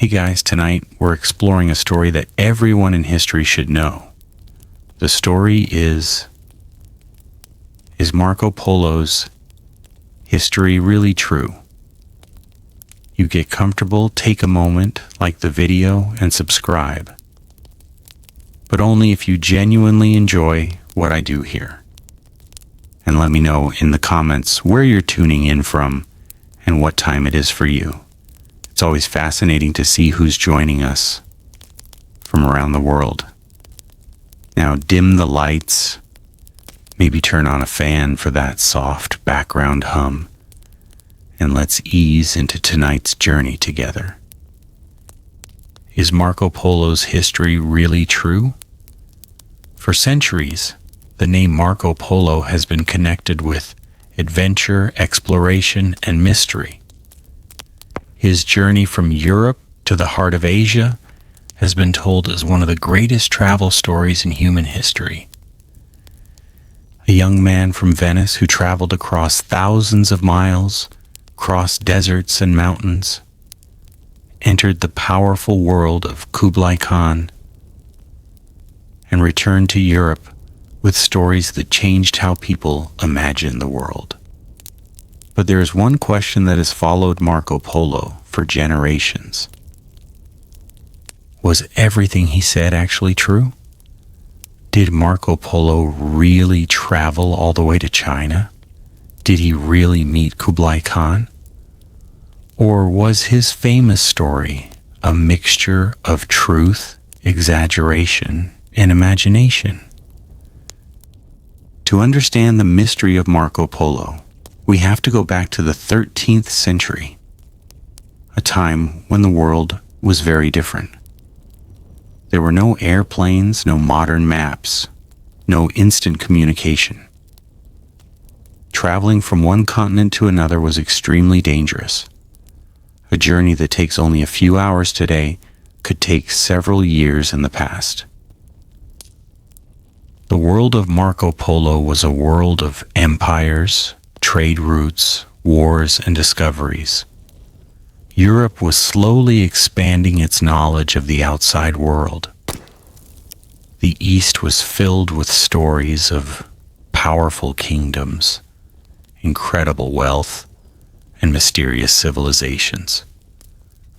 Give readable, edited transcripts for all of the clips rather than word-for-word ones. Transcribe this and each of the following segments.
Hey guys, tonight we're exploring a story that everyone in history should know. The story is Marco Polo's history really true? You get comfortable, take a moment, like the video, and subscribe. But only if you genuinely enjoy what I do here. And let me know in the comments where you're tuning in from and what time it is for you. It's always fascinating to see who's joining us from around the world. Now dim the lights, maybe turn on a fan for that soft background hum, and let's ease into tonight's journey together. Is Marco Polo's history really true? For centuries, the name Marco Polo has been connected with adventure, exploration, and mystery. His journey from Europe to the heart of Asia has been told as one of the greatest travel stories in human history. A young man from Venice who traveled across thousands of miles, crossed deserts and mountains, entered the powerful world of Kublai Khan, and returned to Europe with stories that changed how people imagine the world. But there is one question that has followed Marco Polo for generations. Was everything he said actually true? Did Marco Polo really travel all the way to China? Did he really meet Kublai Khan? Or was his famous story a mixture of truth, exaggeration, and imagination? To understand the mystery of Marco Polo, we have to go back to the 13th century, a time when the world was very different. There were no airplanes, no modern maps, no instant communication. Traveling from one continent to another was extremely dangerous. A journey that takes only a few hours today could take several years in the past. The world of Marco Polo was a world of empires, trade routes, wars, and discoveries. Europe was slowly expanding its knowledge of the outside world. The East was filled with stories of powerful kingdoms, incredible wealth, and mysterious civilizations.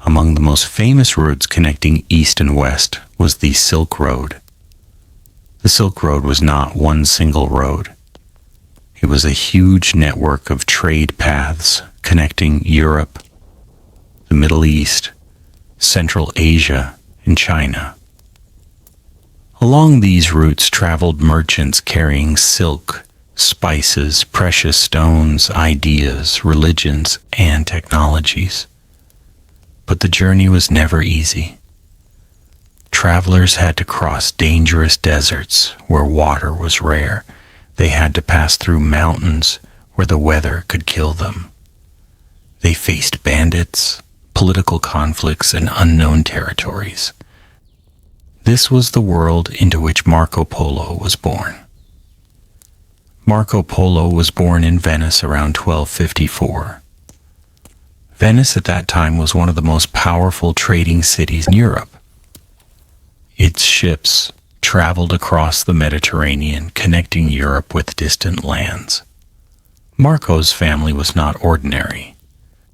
Among the most famous routes connecting East and West was the Silk Road. The Silk Road was not one single road. It was a huge network of trade paths connecting Europe, the Middle East, Central Asia, and China. Along these routes traveled merchants carrying silk, spices, precious stones, ideas, religions, and technologies. But the journey was never easy. Travelers had to cross dangerous deserts where water was rare. They had to pass through mountains where the weather could kill them. They faced bandits, political conflicts, and unknown territories. This was the world into which Marco Polo was born. Marco Polo was born in Venice around 1254. Venice at that time was one of the most powerful trading cities in Europe. Its ships traveled across the Mediterranean, connecting Europe with distant lands. Marco's family was not ordinary.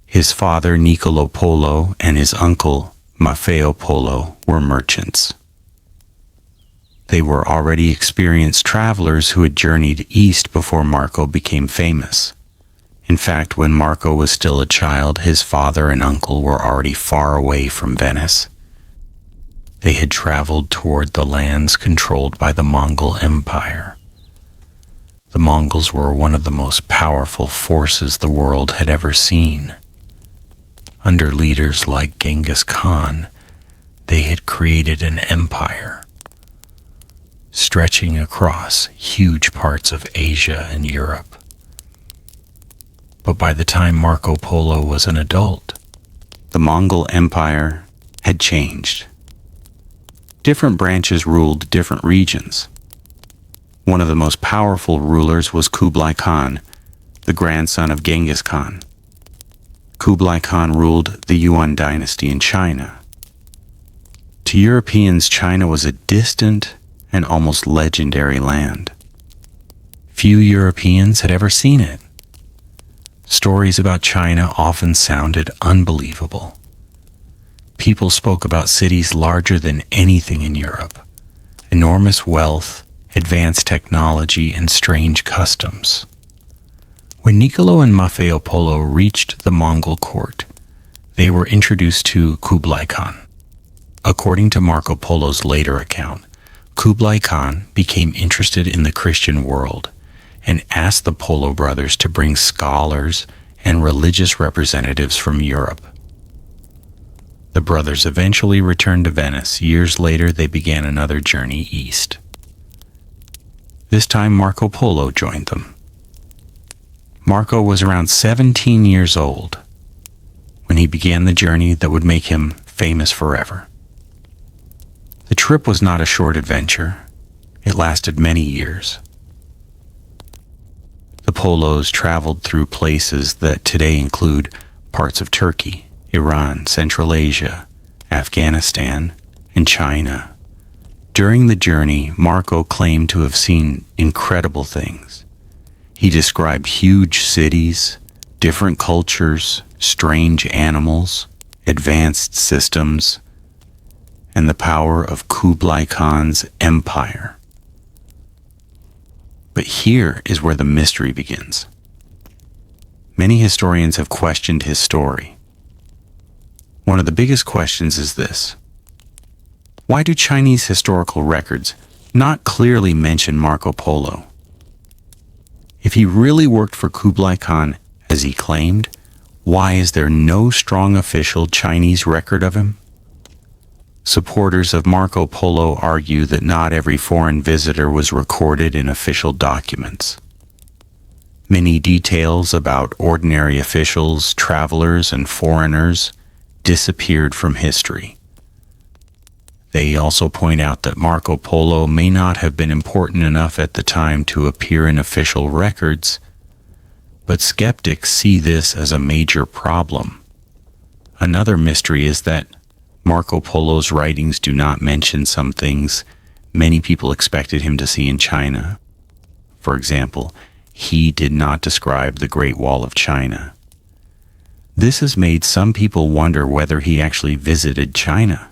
His father, Niccolo Polo, and his uncle, Maffeo Polo, were merchants. They were already experienced travelers who had journeyed east before Marco became famous. In fact, when Marco was still a child, his father and uncle were already far away from Venice. They had traveled toward the lands controlled by the Mongol Empire. The Mongols were one of the most powerful forces the world had ever seen. Under leaders like Genghis Khan, they had created an empire, stretching across huge parts of Asia and Europe. But by the time Marco Polo was an adult, the Mongol Empire had changed. Different branches ruled different regions. One of the most powerful rulers was Kublai Khan, the grandson of Genghis Khan. Kublai Khan ruled the Yuan dynasty in China, To Europeans, China was a distant and almost legendary land. Few Europeans had ever seen it. Stories about China often sounded unbelievable. People spoke about cities larger than anything in Europe, enormous wealth, advanced technology, and strange customs. When Niccolo and Marco Polo reached the Mongol court, they were introduced to Kublai Khan. According to Marco Polo's later account, Kublai Khan became interested in the Christian world and asked the Polo brothers to bring scholars and religious representatives from Europe. The brothers eventually returned to Venice. Years later, they began another journey east. This time, Marco Polo joined them. Marco was around 17 years old when he began the journey that would make him famous forever. The trip was not a short adventure. It lasted many years. The Polos traveled through places that today include parts of Turkey, Iran, Central Asia, Afghanistan, and China. During the journey, Marco claimed to have seen incredible things. He described huge cities, different cultures, strange animals, advanced systems, and the power of Kublai Khan's empire. But here is where the mystery begins. Many historians have questioned his story. One of the biggest questions is this: why do Chinese historical records not clearly mention Marco Polo? If he really worked for Kublai Khan, as he claimed, why is there no strong official Chinese record of him? Supporters of Marco Polo argue that not every foreign visitor was recorded in official documents. Many details about ordinary officials, travelers, and foreigners disappeared from history. They also point out that Marco Polo may not have been important enough at the time to appear in official records, but skeptics see this as a major problem. Another mystery is that Marco Polo's writings do not mention some things many people expected him to see in China. For example, he did not describe the Great Wall of China. This has made some people wonder whether he actually visited China.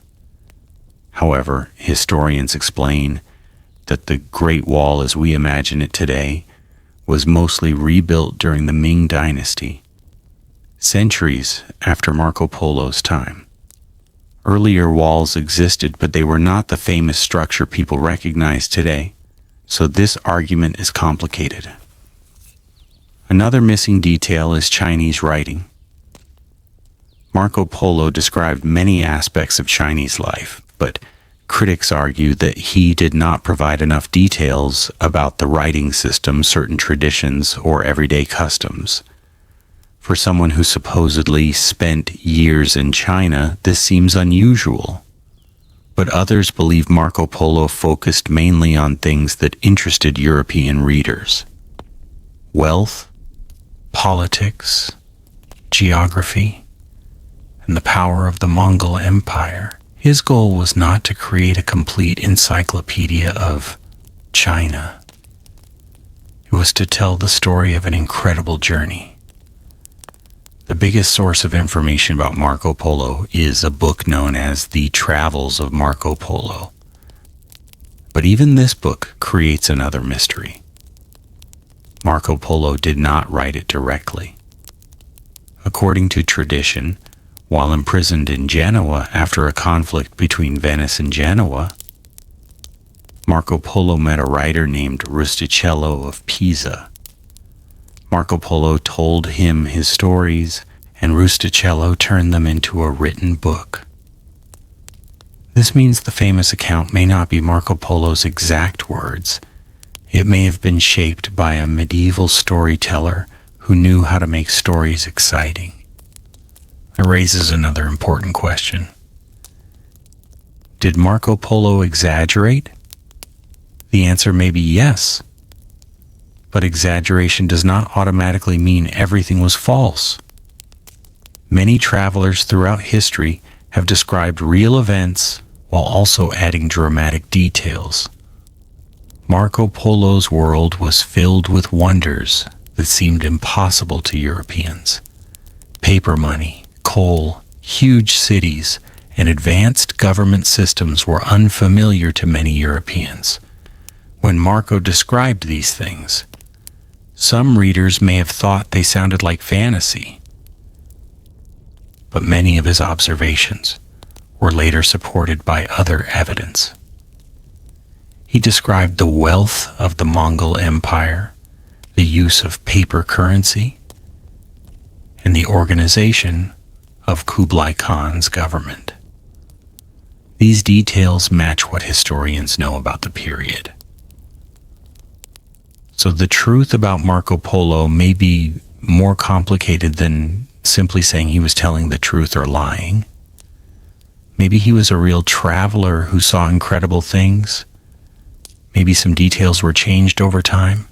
However, historians explain that the Great Wall as we imagine it today was mostly rebuilt during the Ming Dynasty, centuries after Marco Polo's time. Earlier walls existed, but they were not the famous structure people recognize today, so this argument is complicated. Another missing detail is Chinese writing. Marco Polo described many aspects of Chinese life, but critics argue that he did not provide enough details about the writing system, certain traditions, or everyday customs. For someone who supposedly spent years in China, this seems unusual. But others believe Marco Polo focused mainly on things that interested European readers: wealth, politics, geography, and the power of the Mongol Empire. His goal was not to create a complete encyclopedia of China. It was to tell the story of an incredible journey. The biggest source of information about Marco Polo is a book known as The Travels of Marco Polo. But even this book creates another mystery. Marco Polo did not write it directly. According to tradition, while imprisoned in Genoa after a conflict between Venice and Genoa, Marco Polo met a writer named Rustichello of Pisa. Marco Polo told him his stories, and Rustichello turned them into a written book. This means the famous account may not be Marco Polo's exact words. It may have been shaped by a medieval storyteller who knew how to make stories exciting. It raises another important question. Did Marco Polo exaggerate? The answer may be yes. But exaggeration does not automatically mean everything was false. Many travelers throughout history have described real events while also adding dramatic details. Marco Polo's world was filled with wonders that seemed impossible to Europeans. Paper money, coal, huge cities, and advanced government systems were unfamiliar to many Europeans. When Marco described these things, some readers may have thought they sounded like fantasy, but many of his observations were later supported by other evidence. He described the wealth of the Mongol Empire, the use of paper currency, and the organization of Kublai Khan's government. These details match what historians know about the period. So the truth about Marco Polo may be more complicated than simply saying he was telling the truth or lying. Maybe he was a real traveler who saw incredible things. Maybe some details were changed over time.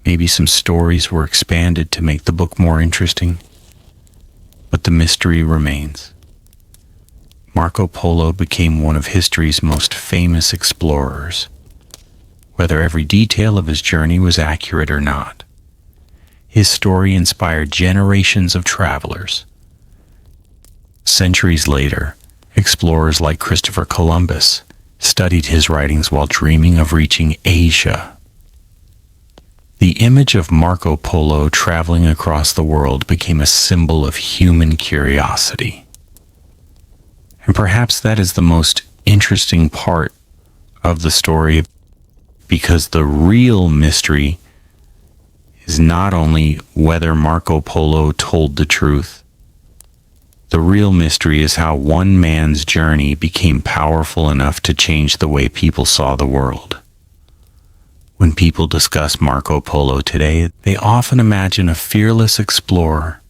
Maybe some stories were expanded to make the book more interesting. But the mystery remains. Marco Polo became one of history's most famous explorers, whether every detail of his journey was accurate or not. His story inspired generations of travelers. Centuries later, explorers like Christopher Columbus studied his writings while dreaming of reaching Asia. The image of Marco Polo traveling across the world became a symbol of human curiosity. And perhaps that is the most interesting part of the story, because the real mystery is not only whether Marco Polo told the truth. The real mystery is how one man's journey became powerful enough to change the way people saw the world. When people discuss Marco Polo today, they often imagine a fearless explorer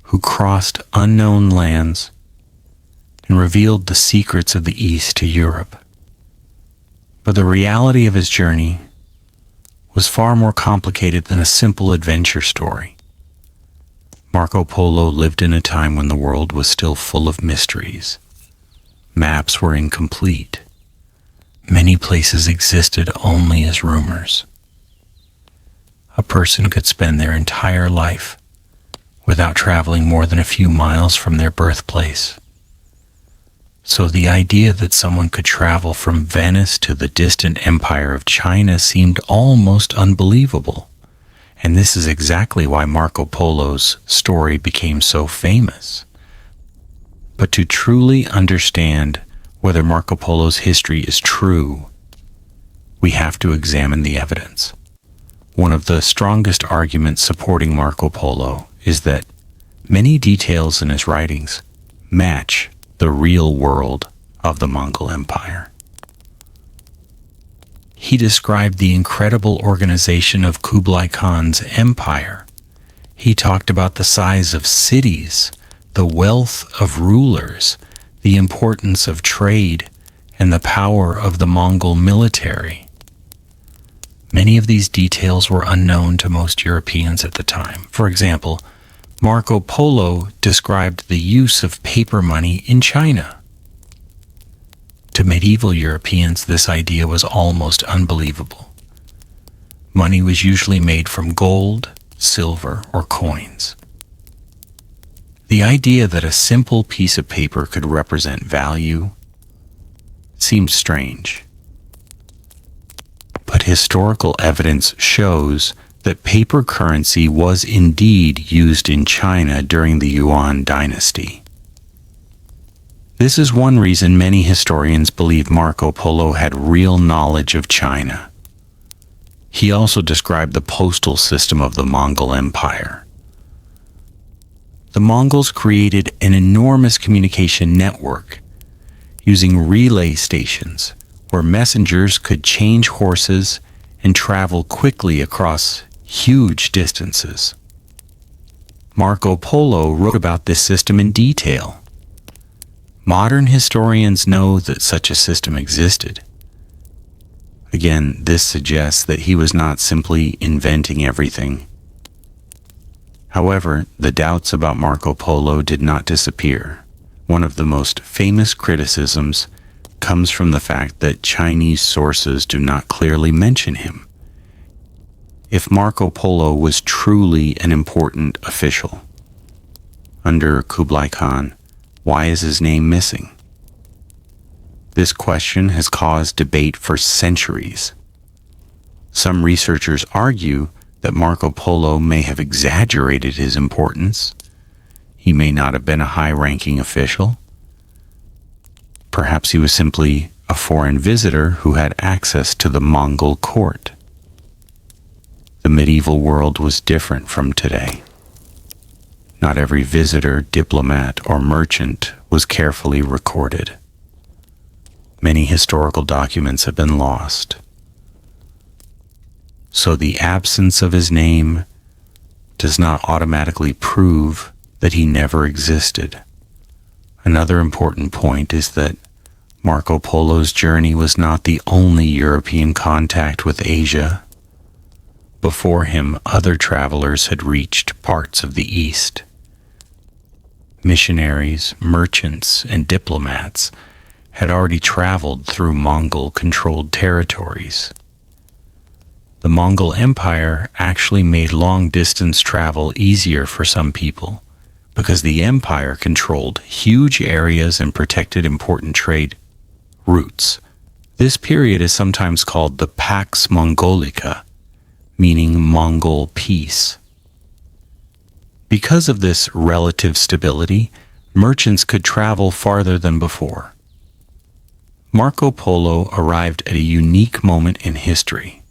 who crossed unknown lands and revealed the secrets of the East to Europe. But the reality of his journey was far more complicated than a simple adventure story. Marco Polo lived in a time when the world was still full of mysteries. Maps were incomplete. Many places existed only as rumors. A person could spend their entire life without traveling more than a few miles from their birthplace. So the idea that someone could travel from Venice to the distant empire of China seemed almost unbelievable. And this is exactly why Marco Polo's story became so famous. But to truly understand whether Marco Polo's history is true, we have to examine the evidence. One of the strongest arguments supporting Marco Polo is that many details in his writings match the real world of the Mongol Empire. He described the incredible organization of Kublai Khan's empire. He talked about the size of cities, the wealth of rulers, the importance of trade, and the power of the Mongol military. Many of these details were unknown to most Europeans at the time. For example, Marco Polo described the use of paper money in China. To medieval Europeans, this idea was almost unbelievable. Money was usually made from gold, silver, or coins. The idea that a simple piece of paper could represent value seemed strange. But historical evidence shows that paper currency was indeed used in China during the Yuan dynasty. This is one reason many historians believe Marco Polo had real knowledge of China. He also described the postal system of the Mongol Empire. The Mongols created an enormous communication network using relay stations where messengers could change horses and travel quickly across huge distances. Marco Polo wrote about this system in detail. Modern historians know that such a system existed. Again, this suggests that he was not simply inventing everything. However, the doubts about Marco Polo did not disappear. One of the most famous criticisms comes from the fact that Chinese sources do not clearly mention him. If Marco Polo was truly an important official under Kublai Khan, why is his name missing? This question has caused debate for centuries. Some researchers argue that Marco Polo may have exaggerated his importance. He may not have been a high-ranking official. Perhaps he was simply a foreign visitor who had access to the Mongol court. The medieval world was different from today. Not every visitor, diplomat, or merchant was carefully recorded. Many historical documents have been lost. So the absence of his name does not automatically prove that he never existed. Another important point is that Marco Polo's journey was not the only European contact with Asia. Before him, other travelers had reached parts of the East. Missionaries, merchants, and diplomats had already traveled through Mongol-controlled territories. The Mongol Empire actually made long-distance travel easier for some people because the empire controlled huge areas and protected important trade routes. This period is sometimes called the Pax Mongolica, meaning Mongol peace. Because of this relative stability, merchants could travel farther than before. Marco Polo arrived at a unique moment in history.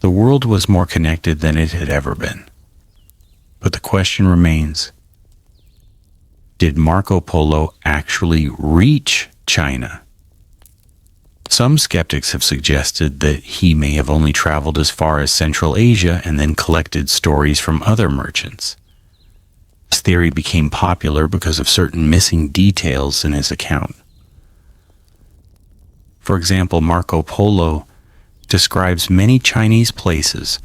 The world was more connected than it had ever been. But the question remains, did Marco Polo actually reach China? Some skeptics have suggested that he may have only traveled as far as Central Asia and then collected stories from other merchants. This theory became popular because of certain missing details in his account. For example, Marco Polo describes many Chinese places,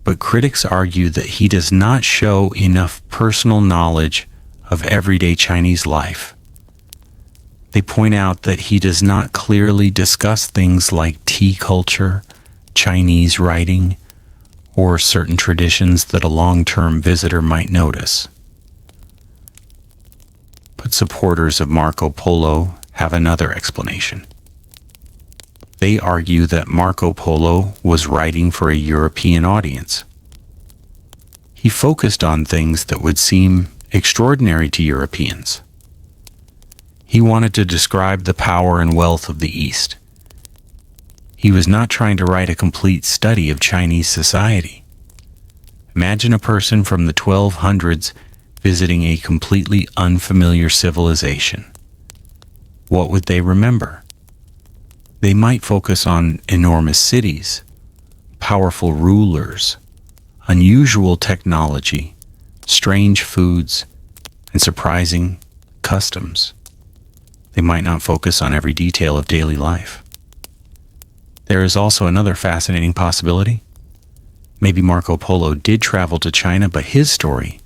but critics argue that he does not show enough personal knowledge of everyday Chinese life. They point out that he does not clearly discuss things like tea culture, Chinese writing, or certain traditions that a long-term visitor might notice. But supporters of Marco Polo have another explanation. They argue that Marco Polo was writing for a European audience. He focused on things that would seem extraordinary to Europeans. He wanted to describe the power and wealth of the East. He was not trying to write a complete study of Chinese society. Imagine a person from the 1200s visiting a completely unfamiliar civilization. What would they remember? They might focus on enormous cities, powerful rulers, unusual technology, strange foods, and surprising customs. They might not focus on every detail of daily life. There is also another fascinating possibility. Maybe Marco Polo did travel to China, but his story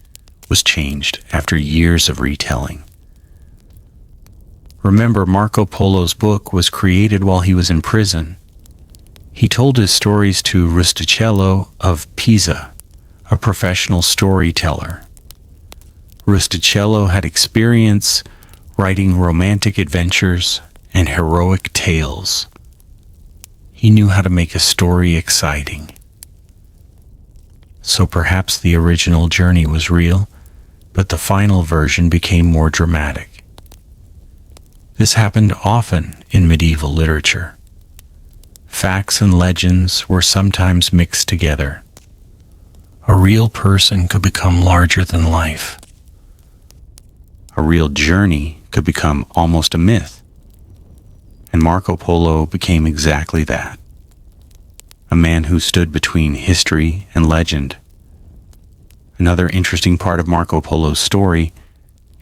was changed after years of retelling. Remember, Marco Polo's book was created while he was in prison. He told his stories to Rustichello of Pisa, a professional storyteller. Rustichello had experience writing romantic adventures and heroic tales. He knew how to make a story exciting. So perhaps the original journey was real, but the final version became more dramatic. This happened often in medieval literature. Facts and legends were sometimes mixed together. A real person could become larger than life. A real journey could become almost a myth. And Marco Polo became exactly that. A man who stood between history and legend. Another interesting part of Marco Polo's story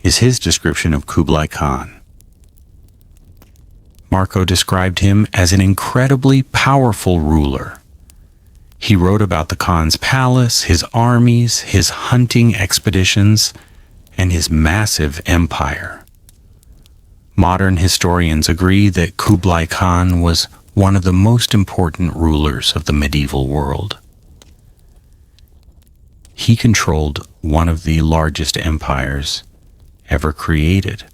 is his description of Kublai Khan. Marco described him as an incredibly powerful ruler. He wrote about the Khan's palace, his armies, his hunting expeditions, and his massive empire. Modern historians agree that Kublai Khan was one of the most important rulers of the medieval world. He controlled one of the largest empires ever created.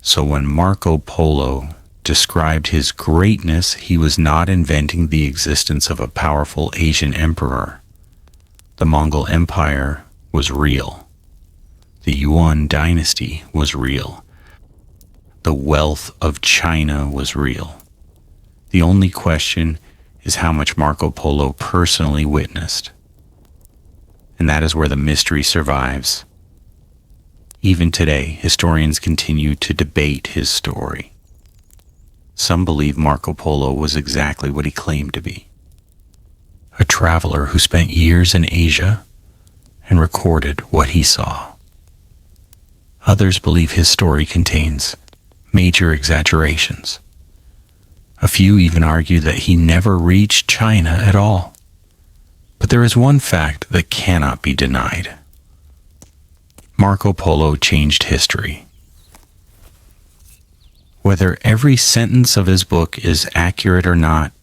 So when Marco Polo described his greatness, he was not inventing the existence of a powerful Asian emperor. The Mongol Empire was real. The Yuan dynasty was real. The wealth of China was real. The only question is how much Marco Polo personally witnessed. And that is where the mystery survives. Even today, historians continue to debate his story. Some believe Marco Polo was exactly what he claimed to be. A traveler who spent years in Asia and recorded what he saw. Others believe his story contains major exaggerations. A few even argue that he never reached China at all. But there is one fact that cannot be denied. Marco Polo changed history. Whether every sentence of his book is accurate or not,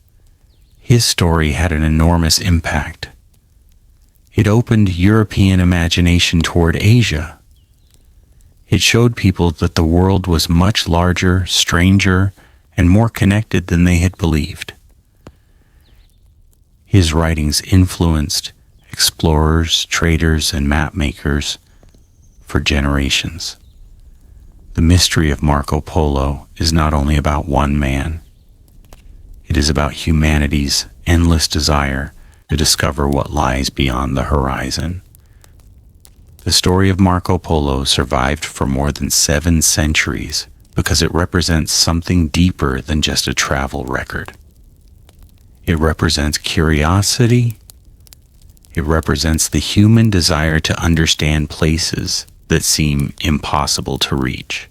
his story had an enormous impact. It opened European imagination toward Asia. It showed people that the world was much larger, stranger, and more connected than they had believed. His writings influenced explorers, traders, and map makers for generations. The mystery of Marco Polo is not only about one man. It is about humanity's endless desire to discover what lies beyond the horizon. The story of Marco Polo survived for more than 7 centuries because it represents something deeper than just a travel record. It represents curiosity. It represents the human desire to understand places that seem impossible to reach.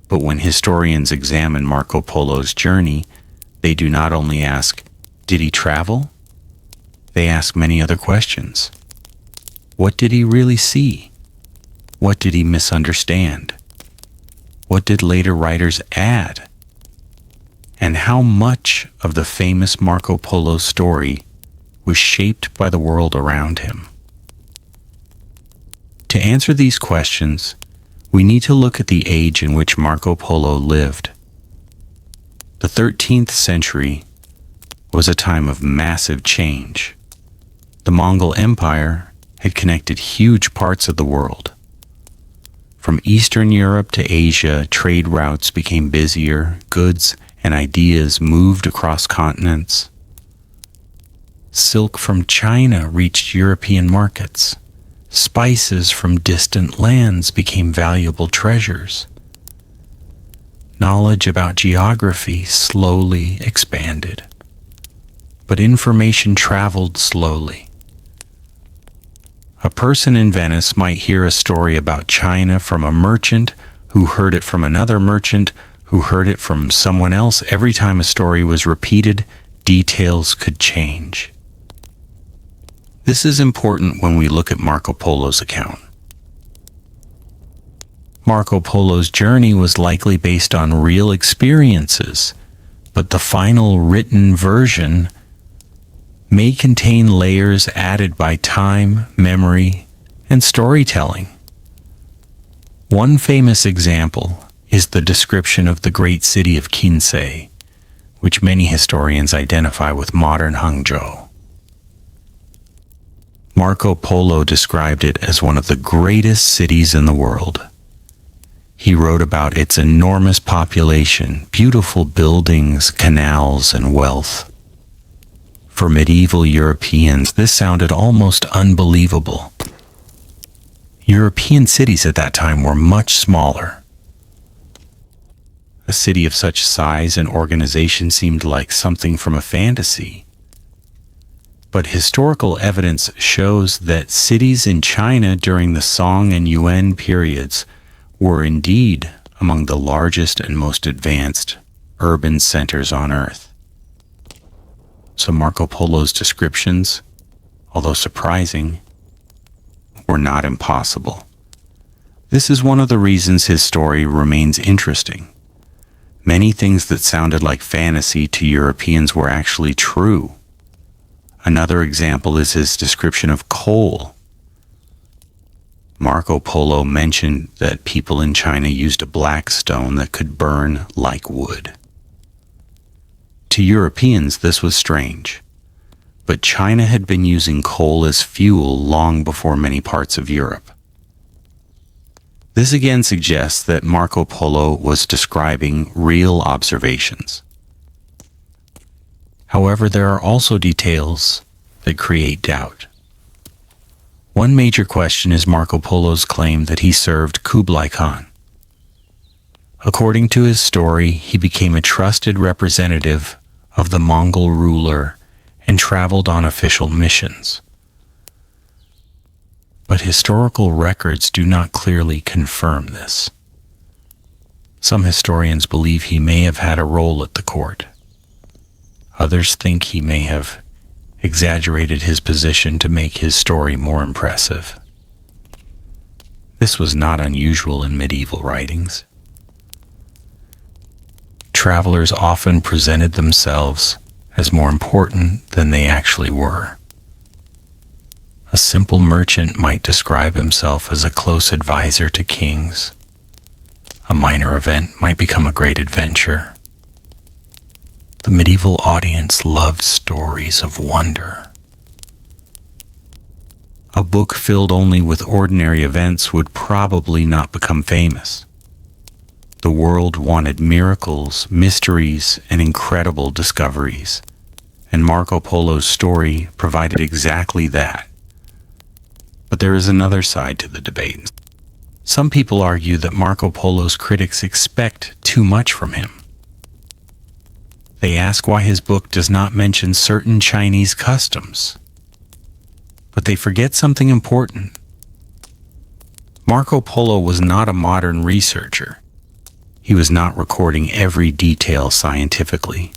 But when historians examine Marco Polo's journey, they do not only ask, did he travel? They ask many other questions. What did he really see? What did he misunderstand? What did later writers add? And how much of the famous Marco Polo story was shaped by the world around him? To answer these questions, we need to look at the age in which Marco Polo lived. The 13th century was a time of massive change. The Mongol Empire had connected huge parts of the world. From Eastern Europe to Asia, trade routes became busier, goods and ideas moved across continents. Silk from China reached European markets. Spices from distant lands became valuable treasures. Knowledge about geography slowly expanded. But information traveled slowly. A person in Venice might hear a story about China from a merchant who heard it from another merchant who heard it from someone else. Every time a story was repeated, details could change. This is important when we look at Marco Polo's account. Marco Polo's journey was likely based on real experiences, but the final written version may contain layers added by time, memory, and storytelling. One famous example is the description of the great city of Kinsei, which many historians identify with modern Hangzhou. Marco Polo described it as one of the greatest cities in the world. He wrote about its enormous population, beautiful buildings, canals, and wealth. For medieval Europeans, this sounded almost unbelievable. European cities at that time were much smaller. A city of such size and organization seemed like something from a fantasy. But historical evidence shows that cities in China during the Song and Yuan periods were indeed among the largest and most advanced urban centers on Earth. So Marco Polo's descriptions, although surprising, were not impossible. This is one of the reasons his story remains interesting. Many things that sounded like fantasy to Europeans were actually true. Another example is his description of coal. Marco Polo mentioned that people in China used a black stone that could burn like wood. To Europeans, this was strange, but China had been using coal as fuel long before many parts of Europe. This again suggests that Marco Polo was describing real observations. However, there are also details that create doubt. One major question is Marco Polo's claim that he served Kublai Khan. According to his story, he became a trusted representative of the Mongol ruler and traveled on official missions. But historical records do not clearly confirm this. Some historians believe he may have had a role at the court. Others think he may have exaggerated his position to make his story more impressive. This was not unusual in medieval writings. Travelers often presented themselves as more important than they actually were. A simple merchant might describe himself as a close advisor to kings. A minor event might become a great adventure. The medieval audience loved stories of wonder. A book filled only with ordinary events would probably not become famous. The world wanted miracles, mysteries, and incredible discoveries, and Marco Polo's story provided exactly that. But there is another side to the debate. Some people argue that Marco Polo's critics expect too much from him. They ask why his book does not mention certain Chinese customs. But they forget something important. Marco Polo was not a modern researcher. He was not recording every detail scientifically.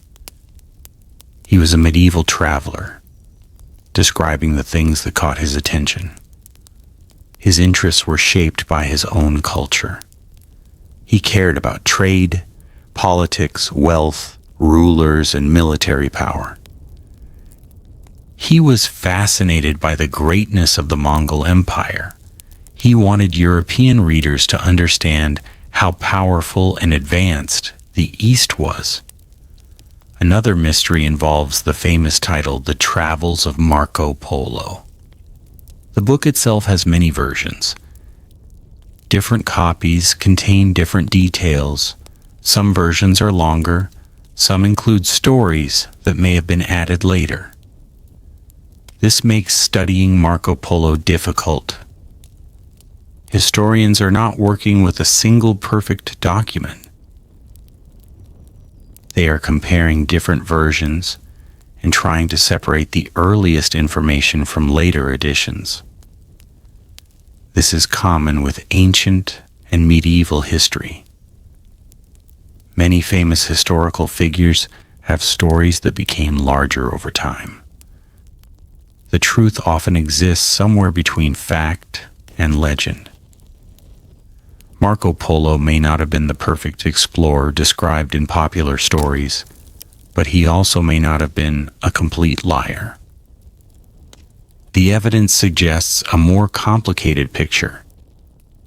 He was a medieval traveler, describing the things that caught his attention. His interests were shaped by his own culture. He cared about trade, politics, wealth, rulers, and military power. He was fascinated by the greatness of the Mongol Empire. He wanted European readers to understand how powerful and advanced the East was. Another mystery involves the famous title, The Travels of Marco Polo. The book itself has many versions. Different copies contain different details. Some versions are longer. Some include stories that may have been added later. This makes studying Marco Polo difficult. Historians are not working with a single perfect document. They are comparing different versions and trying to separate the earliest information from later editions. This is common with ancient and medieval history. Many famous historical figures have stories that became larger over time. The truth often exists somewhere between fact and legend. Marco Polo may not have been the perfect explorer described in popular stories, but he also may not have been a complete liar. The evidence suggests a more complicated picture.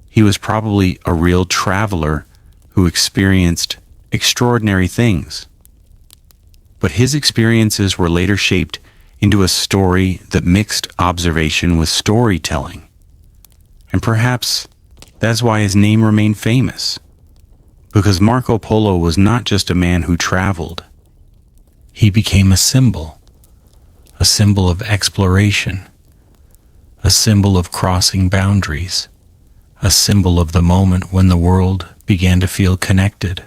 He was probably a real traveler who experienced extraordinary things. But his experiences were later shaped into a story that mixed observation with storytelling. And perhaps that's why his name remained famous. Because Marco Polo was not just a man who traveled. He became a symbol of exploration, a symbol of crossing boundaries, a symbol of the moment when the world began to feel connected.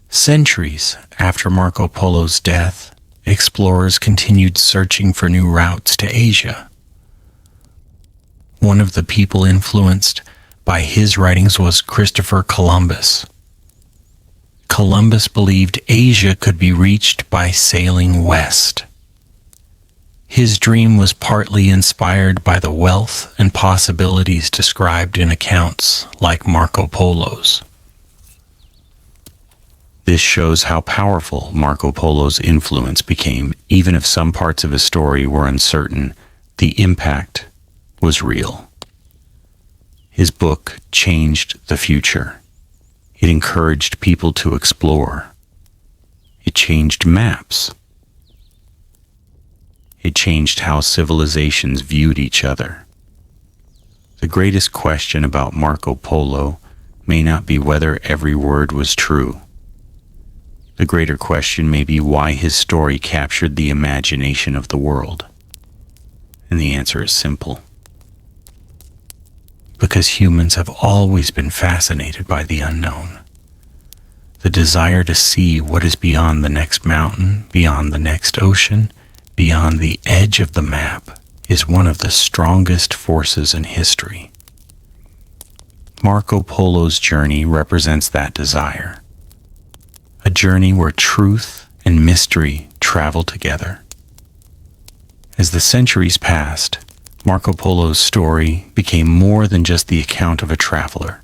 Centuries after Marco Polo's death, explorers continued searching for new routes to Asia. One of the people influenced by his writings was Christopher Columbus. Columbus believed Asia could be reached by sailing west. His dream was partly inspired by the wealth and possibilities described in accounts like Marco Polo's. This shows how powerful Marco Polo's influence became. Even if some parts of his story were uncertain, the impact was real. His book changed the future. It encouraged people to explore. It changed maps. It changed how civilizations viewed each other. The greatest question about Marco Polo may not be whether every word was true. The greater question may be why his story captured the imagination of the world. And the answer is simple. Because humans have always been fascinated by the unknown. The desire to see what is beyond the next mountain, beyond the next ocean, beyond the edge of the map is one of the strongest forces in history. Marco Polo's journey represents that desire. A journey where truth and mystery travel together. As the centuries passed, Marco Polo's story became more than just the account of a traveler.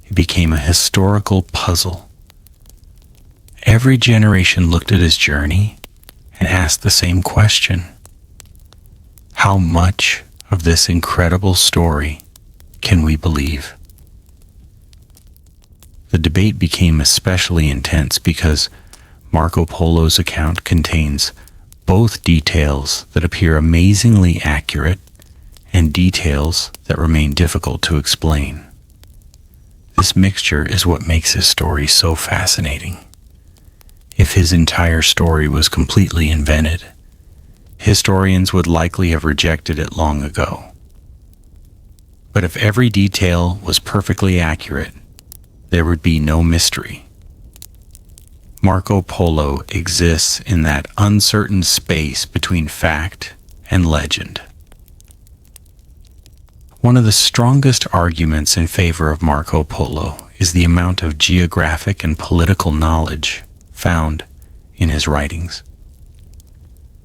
It became a historical puzzle. Every generation looked at his journey and asked the same question. How much of this incredible story can we believe? The debate became especially intense because Marco Polo's account contains both details that appear amazingly accurate and details that remain difficult to explain. This mixture is what makes his story so fascinating. If his entire story was completely invented, historians would likely have rejected it long ago. But if every detail was perfectly accurate, there would be no mystery. Marco Polo exists in that uncertain space between fact and legend. One of the strongest arguments in favor of Marco Polo is the amount of geographic and political knowledge found in his writings.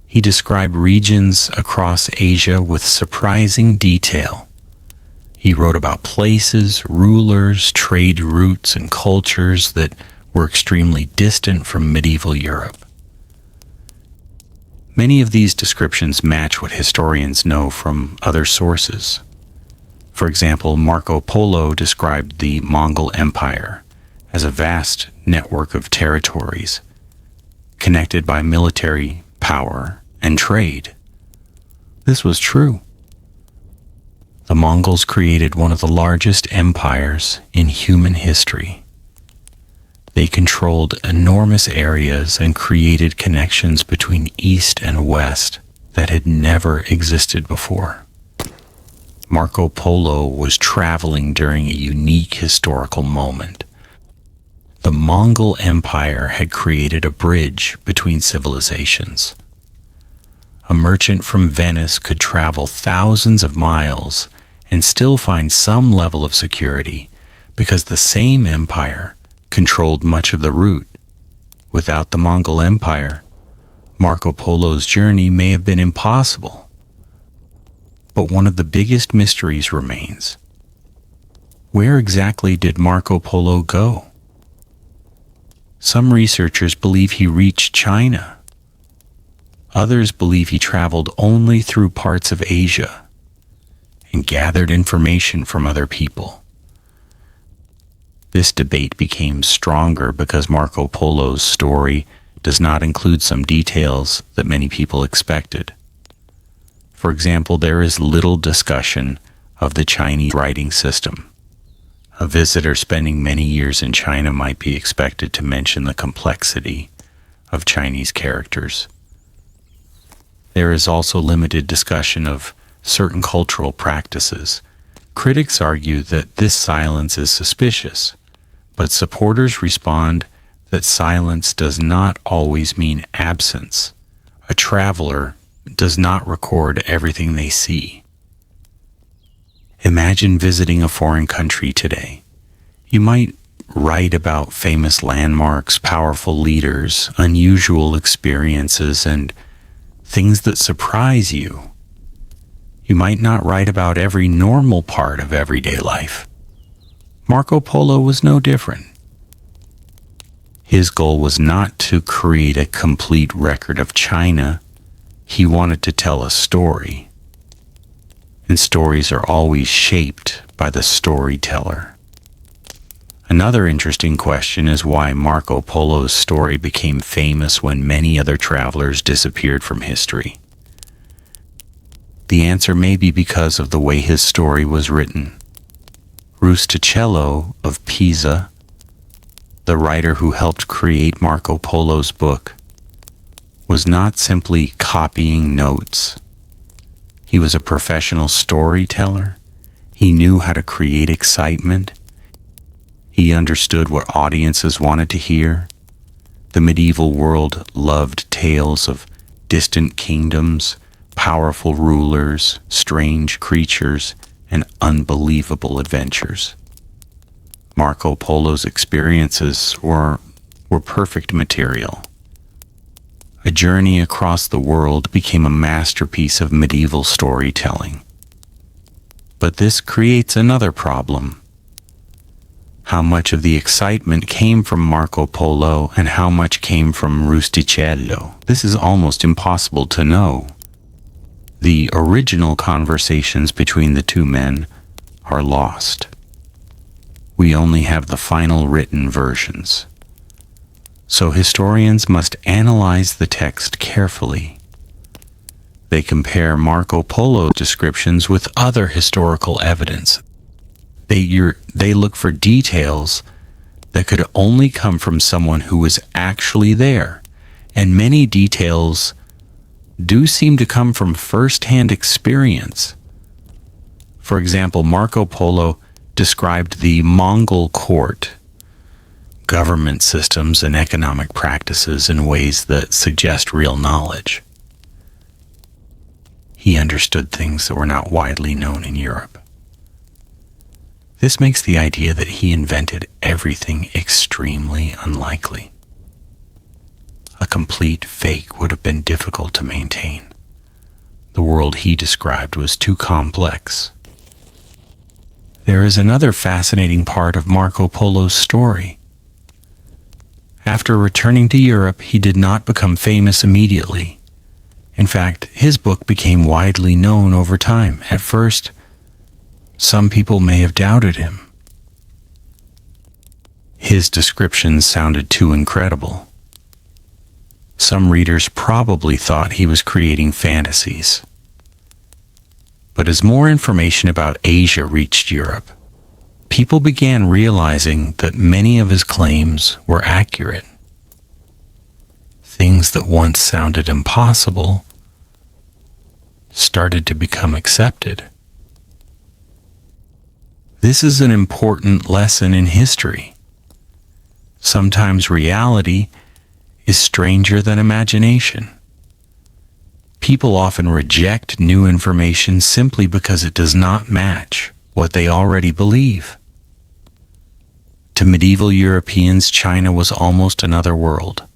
He described regions across Asia with surprising detail. He wrote about places, rulers, trade routes, and cultures that were extremely distant from medieval Europe. Many of these descriptions match what historians know from other sources. For example, Marco Polo described the Mongol Empire as a vast network of territories connected by military power and trade. This was true. The Mongols created one of the largest empires in human history. They controlled enormous areas and created connections between East and West that had never existed before. Marco Polo was traveling during a unique historical moment. The Mongol Empire had created a bridge between civilizations. A merchant from Venice could travel thousands of miles and still find some level of security because the same empire controlled much of the route. Without the Mongol Empire, Marco Polo's journey may have been impossible. But one of the biggest mysteries remains. Where exactly did Marco Polo go? Some researchers believe he reached China. Others believe he traveled only through parts of Asia and gathered information from other people. This debate became stronger because Marco Polo's story does not include some details that many people expected. For example, there is little discussion of the Chinese writing system. A visitor spending many years in China might be expected to mention the complexity of Chinese characters. There is also limited discussion of certain cultural practices. Critics argue that this silence is suspicious, but supporters respond that silence does not always mean absence. A traveler does not record everything they see. Imagine visiting a foreign country today. You might write about famous landmarks, powerful leaders, unusual experiences, and things that surprise you. You might not write about every normal part of everyday life. Marco Polo was no different. His goal was not to create a complete record of China. He wanted to tell a story. And stories are always shaped by the storyteller. Another interesting question is why Marco Polo's story became famous when many other travelers disappeared from history. The answer may be because of the way his story was written. Rustichello of Pisa, the writer who helped create Marco Polo's book, was not simply copying notes. He was a professional storyteller. He knew how to create excitement. He understood what audiences wanted to hear. The medieval world loved tales of distant kingdoms, powerful rulers, strange creatures, and unbelievable adventures. Marco Polo's experiences were perfect material. A journey across the world became a masterpiece of medieval storytelling. But this creates another problem. How much of the excitement came from Marco Polo and how much came from Rustichello? This is almost impossible to know. The original conversations between the two men are lost. We only have the final written versions. So historians must analyze the text carefully. They compare Marco Polo's descriptions with other historical evidence. They look for details that could only come from someone who was actually there, and many details do seem to come from first-hand experience. For example, Marco Polo described the Mongol court, government systems, and economic practices in ways that suggest real knowledge. He understood things that were not widely known in Europe. This makes the idea that he invented everything extremely unlikely. A complete fake would have been difficult to maintain. The world he described was too complex. There is another fascinating part of Marco Polo's story. After returning to Europe, he did not become famous immediately. In fact, his book became widely known over time. At first, some people may have doubted him. His descriptions sounded too incredible. Some readers probably thought he was creating fantasies. But as more information about Asia reached Europe, people began realizing that many of his claims were accurate. Things that once sounded impossible started to become accepted. This is an important lesson in history. Sometimes reality is stranger than imagination. People often reject new information simply because it does not match what they already believe. To medieval Europeans, China was almost another world.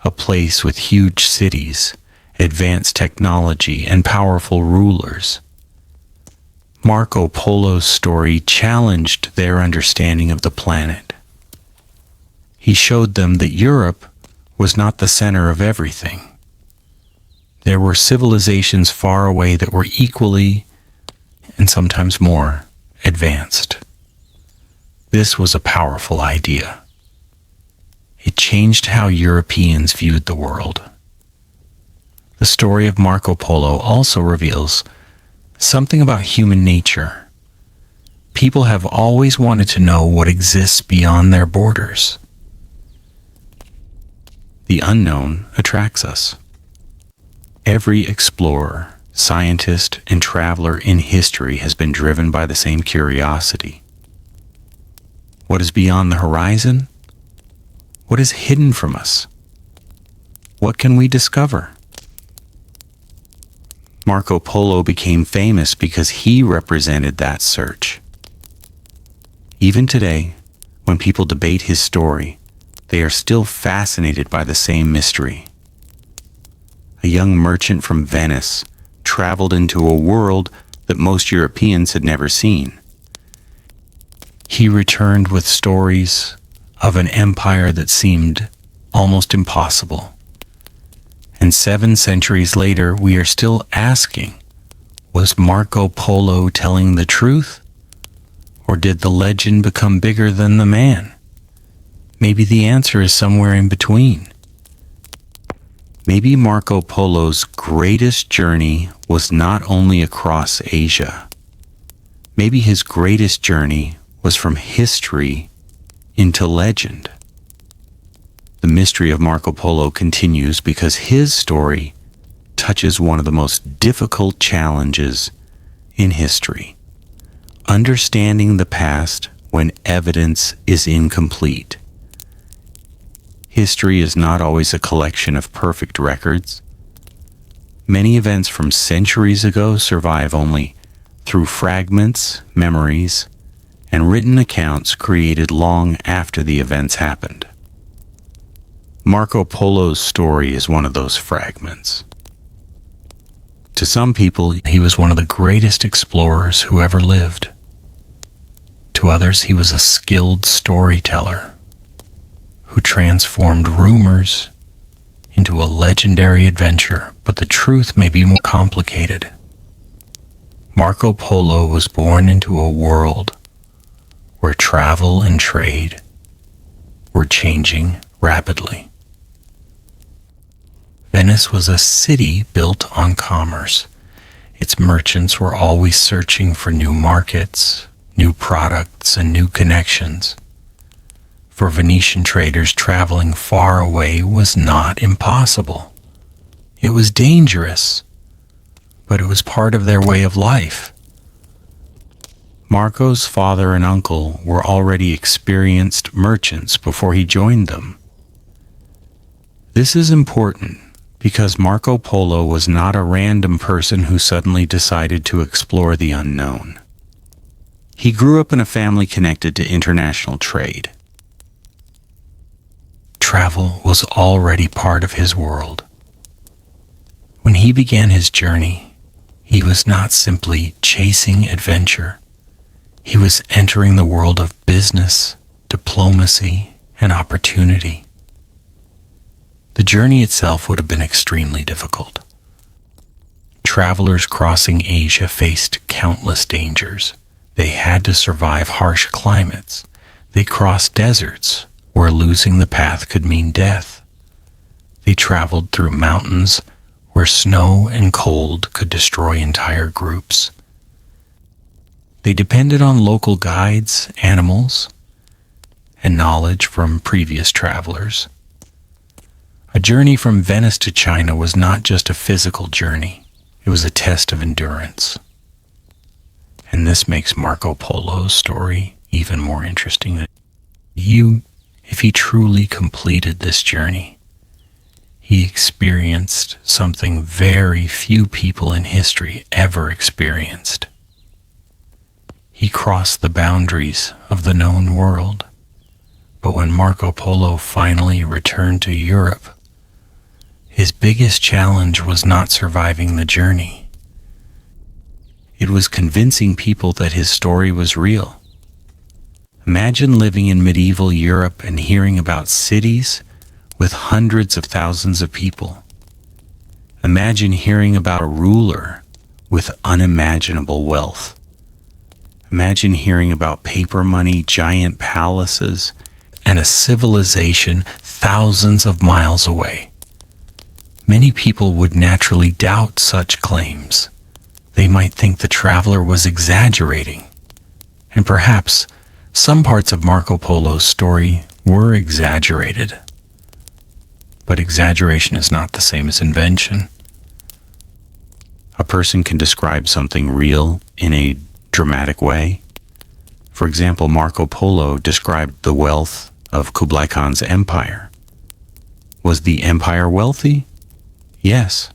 A place with huge cities, advanced technology, and powerful rulers. Marco Polo's story challenged their understanding of the planet. He showed them that Europe was not the center of everything. There were civilizations far away that were equally, and sometimes more, advanced. This was a powerful idea. It changed how Europeans viewed the world. The story of Marco Polo also reveals something about human nature. People have always wanted to know what exists beyond their borders. The unknown attracts us. Every explorer, scientist, and traveler in history has been driven by the same curiosity. What is beyond the horizon? What is hidden from us? What can we discover? Marco Polo became famous because he represented that search. Even today, when people debate his story, they are still fascinated by the same mystery. a young merchant from Venice, traveled into a world that most Europeans had never seen. He returned with stories of an empire that seemed almost impossible. And 7 centuries later, we are still asking, was Marco Polo telling the truth? Or did the legend become bigger than the man? Maybe the answer is somewhere in between. Maybe Marco Polo's greatest journey was not only across Asia. Maybe his greatest journey was from history into legend. The mystery of Marco Polo continues because his story touches one of the most difficult challenges in history: understanding the past when evidence is incomplete. History is not always a collection of perfect records. Many events from centuries ago survive only through fragments, memories, and written accounts created long after the events happened. Marco Polo's story is one of those fragments. To some people, he was one of the greatest explorers who ever lived. To others, he was a skilled storyteller who transformed rumors into a legendary adventure, but the truth may be more complicated. Marco Polo was born into a world where travel and trade were changing rapidly. Venice was a city built on commerce. Its merchants were always searching for new markets, new products, and new connections. For Venetian traders, traveling far away was not impossible. It was dangerous, but it was part of their way of life. Marco's father and uncle were already experienced merchants before he joined them. This is important because Marco Polo was not a random person who suddenly decided to explore the unknown. He grew up in a family connected to international trade. Travel was already part of his world. When he began his journey, he was not simply chasing adventure. He was entering the world of business, diplomacy, and opportunity. The journey itself would have been extremely difficult. Travelers crossing Asia faced countless dangers. They had to survive harsh climates. They crossed deserts where losing the path could mean death. They traveled through mountains where snow and cold could destroy entire groups. They depended on local guides, animals, and knowledge from previous travelers. A journey from Venice to China was not just a physical journey. It was a test of endurance. And this makes Marco Polo's story even more interesting. If he truly completed this journey, he experienced something very few people in history ever experienced. He crossed the boundaries of the known world. But when Marco Polo finally returned to Europe, his biggest challenge was not surviving the journey. It was convincing people that his story was real. Imagine living in medieval Europe and hearing about cities with hundreds of thousands of people. Imagine hearing about a ruler with unimaginable wealth. Imagine hearing about paper money, giant palaces, and a civilization thousands of miles away. Many people would naturally doubt such claims. They might think the traveler was exaggerating. And perhaps some parts of Marco Polo's story were exaggerated. But exaggeration is not the same as invention. A person can describe something real in a dramatic way. For example, Marco Polo described the wealth of Kublai Khan's empire. Was the empire wealthy? Yes.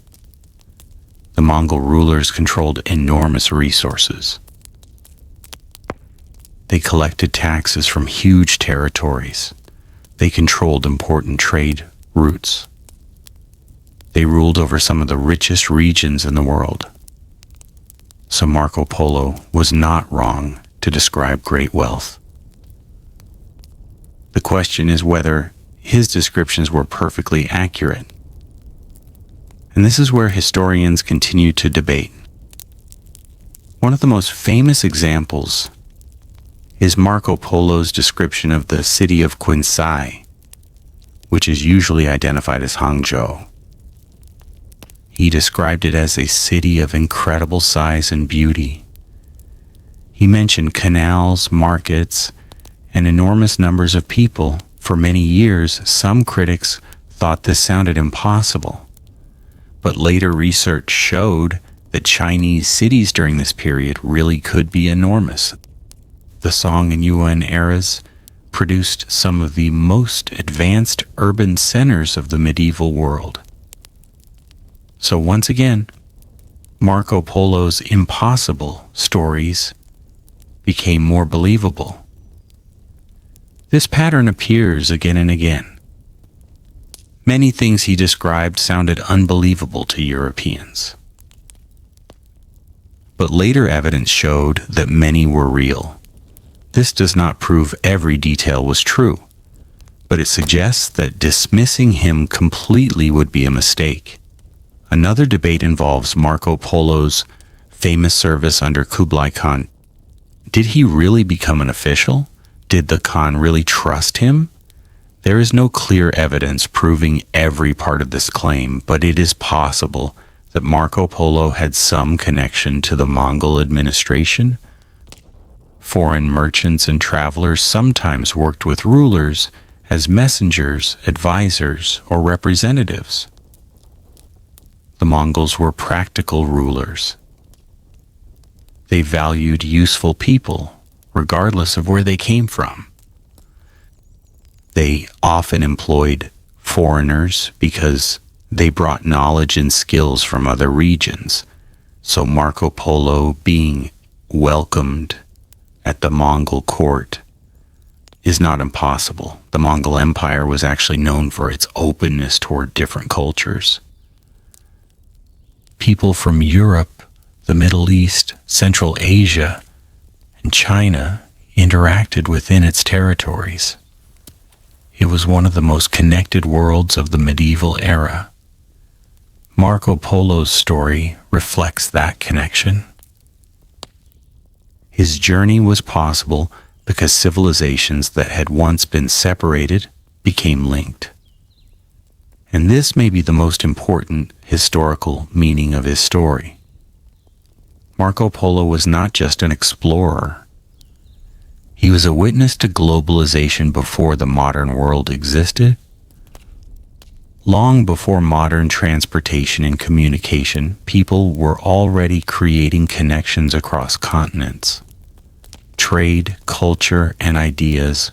The Mongol rulers controlled enormous resources. They collected taxes from huge territories. They controlled important trade routes. They ruled over some of the richest regions in the world. So Marco Polo was not wrong to describe great wealth. The question is whether his descriptions were perfectly accurate. And this is where historians continue to debate. One of the most famous examples is Marco Polo's description of the city of Quinsai, which is usually identified as Hangzhou. He described it as a city of incredible size and beauty. He mentioned canals, markets, and enormous numbers of people. For many years, some critics thought this sounded impossible. But later research showed that Chinese cities during this period really could be enormous. The Song and Yuan eras produced some of the most advanced urban centers of the medieval world. So once again, Marco Polo's impossible stories became more believable. This pattern appears again and again. Many things he described sounded unbelievable to Europeans. But later evidence showed that many were real. This does not prove every detail was true, but it suggests that dismissing him completely would be a mistake. Another debate involves Marco Polo's famous service under Kublai Khan. Did he really become an official? Did the Khan really trust him? There is no clear evidence proving every part of this claim, but it is possible that Marco Polo had some connection to the Mongol administration. Foreign merchants and travelers sometimes worked with rulers as messengers, advisors, or representatives. The Mongols were practical rulers. They valued useful people, regardless of where they came from. They often employed foreigners because they brought knowledge and skills from other regions. So Marco Polo being welcomed at the Mongol court is not impossible. The Mongol Empire was actually known for its openness toward different cultures. People from Europe, the Middle East, Central Asia, and China interacted within its territories. It was one of the most connected worlds of the medieval era. Marco Polo's story reflects that connection. His journey was possible because civilizations that had once been separated became linked. And this may be the most important historical meaning of his story. Marco Polo was not just an explorer. He was a witness to globalization before the modern world existed. Long before modern transportation and communication, people were already creating connections across continents. Trade, culture, and ideas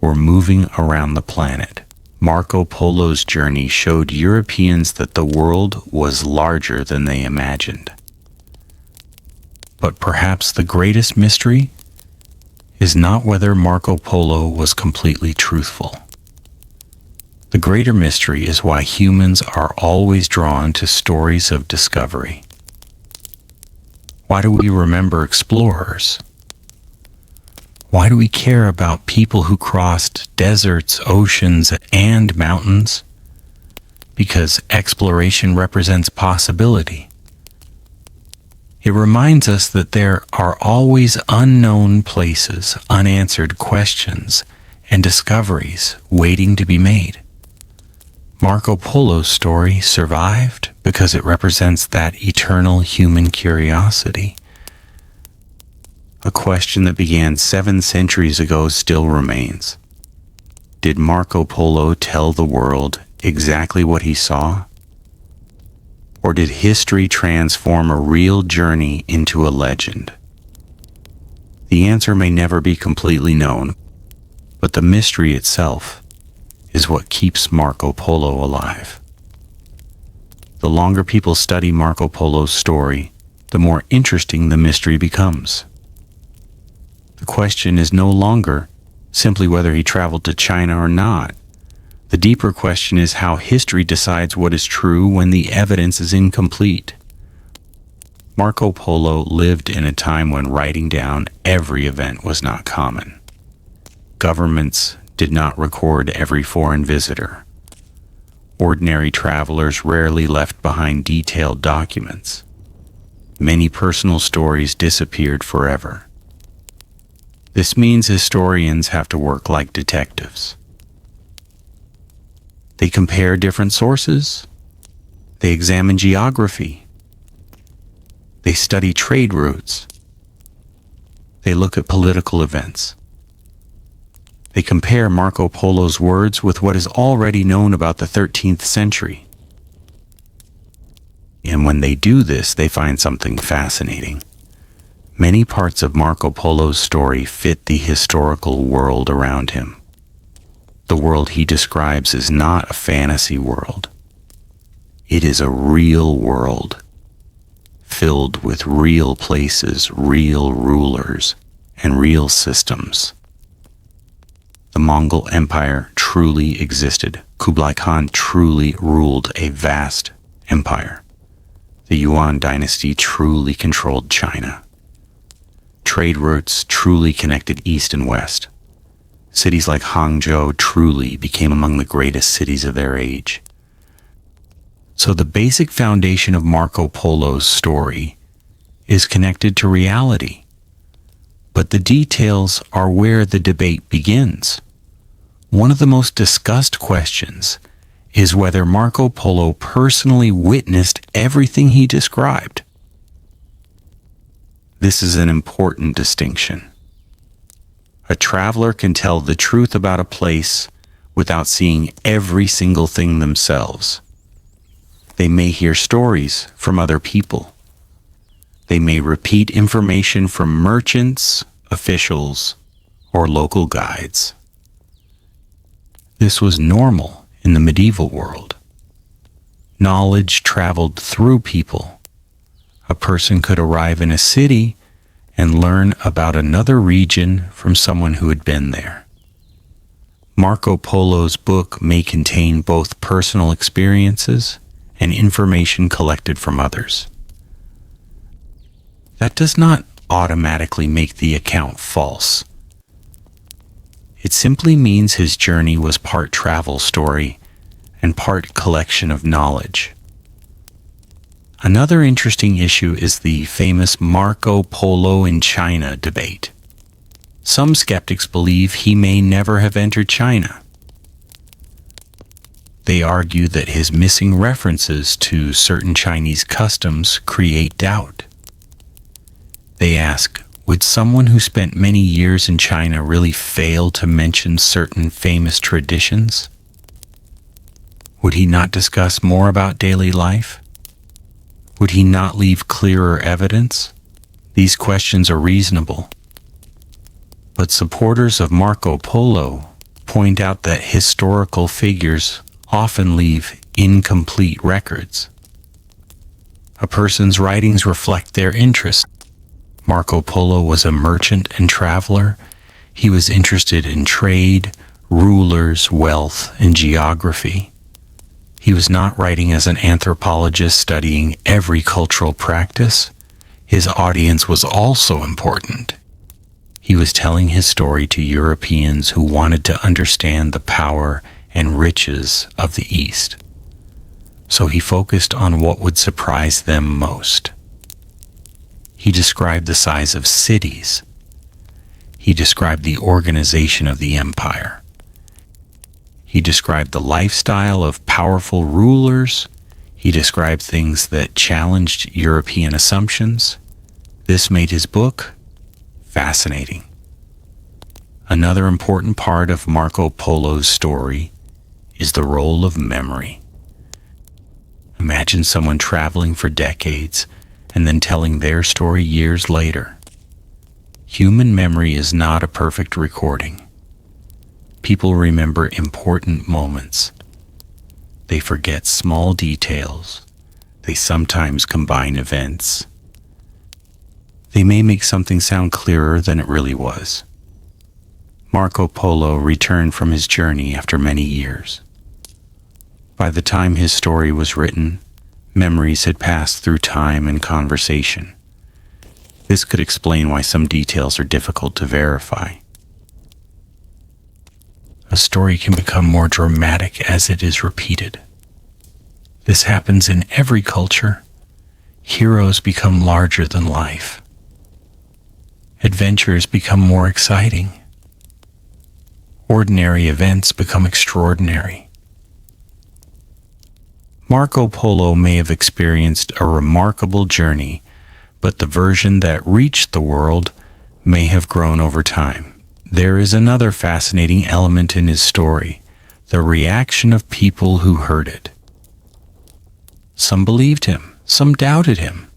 were moving around the planet. Marco Polo's journey showed Europeans that the world was larger than they imagined. But perhaps the greatest mystery is not whether Marco Polo was completely truthful. The greater mystery is why humans are always drawn to stories of discovery. Why do we remember explorers? Why do we care about people who crossed deserts, oceans, and mountains? Because exploration represents possibility. It reminds us that there are always unknown places, unanswered questions, and discoveries waiting to be made. Marco Polo's story survived because it represents that eternal human curiosity. A question that began 7 centuries ago still remains. Did Marco Polo tell the world exactly what he saw? Or did history transform a real journey into a legend? The answer may never be completely known, but the mystery itself is what keeps Marco Polo alive. The longer people study Marco Polo's story, the more interesting the mystery becomes. The question is no longer simply whether he traveled to China or not, The deeper question is how history decides what is true when the evidence is incomplete. Marco Polo lived in a time when writing down every event was not common. Governments did not record every foreign visitor. Ordinary travelers rarely left behind detailed documents. Many personal stories disappeared forever. This means historians have to work like detectives. They compare different sources. They examine geography. They study trade routes. They look at political events. They compare Marco Polo's words with what is already known about the 13th century. And when they do this, they find something fascinating. Many parts of Marco Polo's story fit the historical world around him. The world he describes is not a fantasy world. It is a real world, filled with real places, real rulers, and real systems. The Mongol Empire truly existed. Kublai Khan truly ruled a vast empire. The Yuan dynasty truly controlled China. Trade routes truly connected East and West. Cities like Hangzhou truly became among the greatest cities of their age. So the basic foundation of Marco Polo's story is connected to reality. But the details are where the debate begins. One of the most discussed questions is whether Marco Polo personally witnessed everything he described. This is an important distinction. A traveler can tell the truth about a place without seeing every single thing themselves. They may hear stories from other people. They may repeat information from merchants, officials, or local guides. This was normal in the medieval world. Knowledge traveled through people. A person could arrive in a city and learn about another region from someone who had been there. Marco Polo's book may contain both personal experiences and information collected from others. That does not automatically make the account false. It simply means his journey was part travel story and part collection of knowledge. Another interesting issue is the famous Marco Polo in China debate. Some skeptics believe he may never have entered China. They argue that his missing references to certain Chinese customs create doubt. They ask, would someone who spent many years in China really fail to mention certain famous traditions? Would he not discuss more about daily life? Would he not leave clearer evidence? These questions are reasonable. But supporters of Marco Polo point out that historical figures often leave incomplete records. A person's writings reflect their interests. Marco Polo was a merchant and traveler. He was interested in trade, rulers, wealth, and geography. He was not writing as an anthropologist studying every cultural practice. His audience was also important. He was telling his story to Europeans who wanted to understand the power and riches of the East. So he focused on what would surprise them most. He described the size of cities. He described the organization of the empire. He described the lifestyle of powerful rulers. He described things that challenged European assumptions. This made his book fascinating. Another important part of Marco Polo's story is the role of memory. Imagine someone traveling for decades and then telling their story years later. Human memory is not a perfect recording. People remember important moments. They forget small details. They sometimes combine events. They may make something sound clearer than it really was. Marco Polo returned from his journey after many years. By the time his story was written, memories had passed through time and conversation. This could explain why some details are difficult to verify. A story can become more dramatic as it is repeated. This happens in every culture. Heroes become larger than life. Adventures become more exciting. Ordinary events become extraordinary. Marco Polo may have experienced a remarkable journey, but the version that reached the world may have grown over time. There is another fascinating element in his story, the reaction of people who heard it. Some believed him, some doubted him.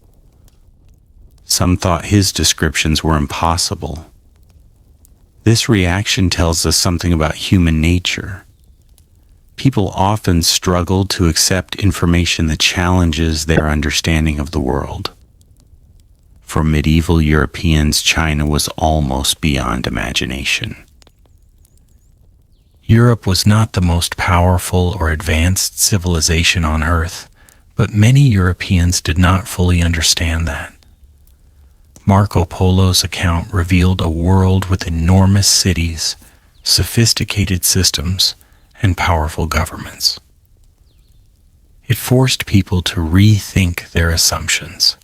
Some thought his descriptions were impossible. This reaction tells us something about human nature. People often struggle to accept information that challenges their understanding of the world. For medieval Europeans, China was almost beyond imagination. Europe was not the most powerful or advanced civilization on Earth, but many Europeans did not fully understand that. Marco Polo's account revealed a world with enormous cities, sophisticated systems, and powerful governments. It forced people to rethink their assumptions.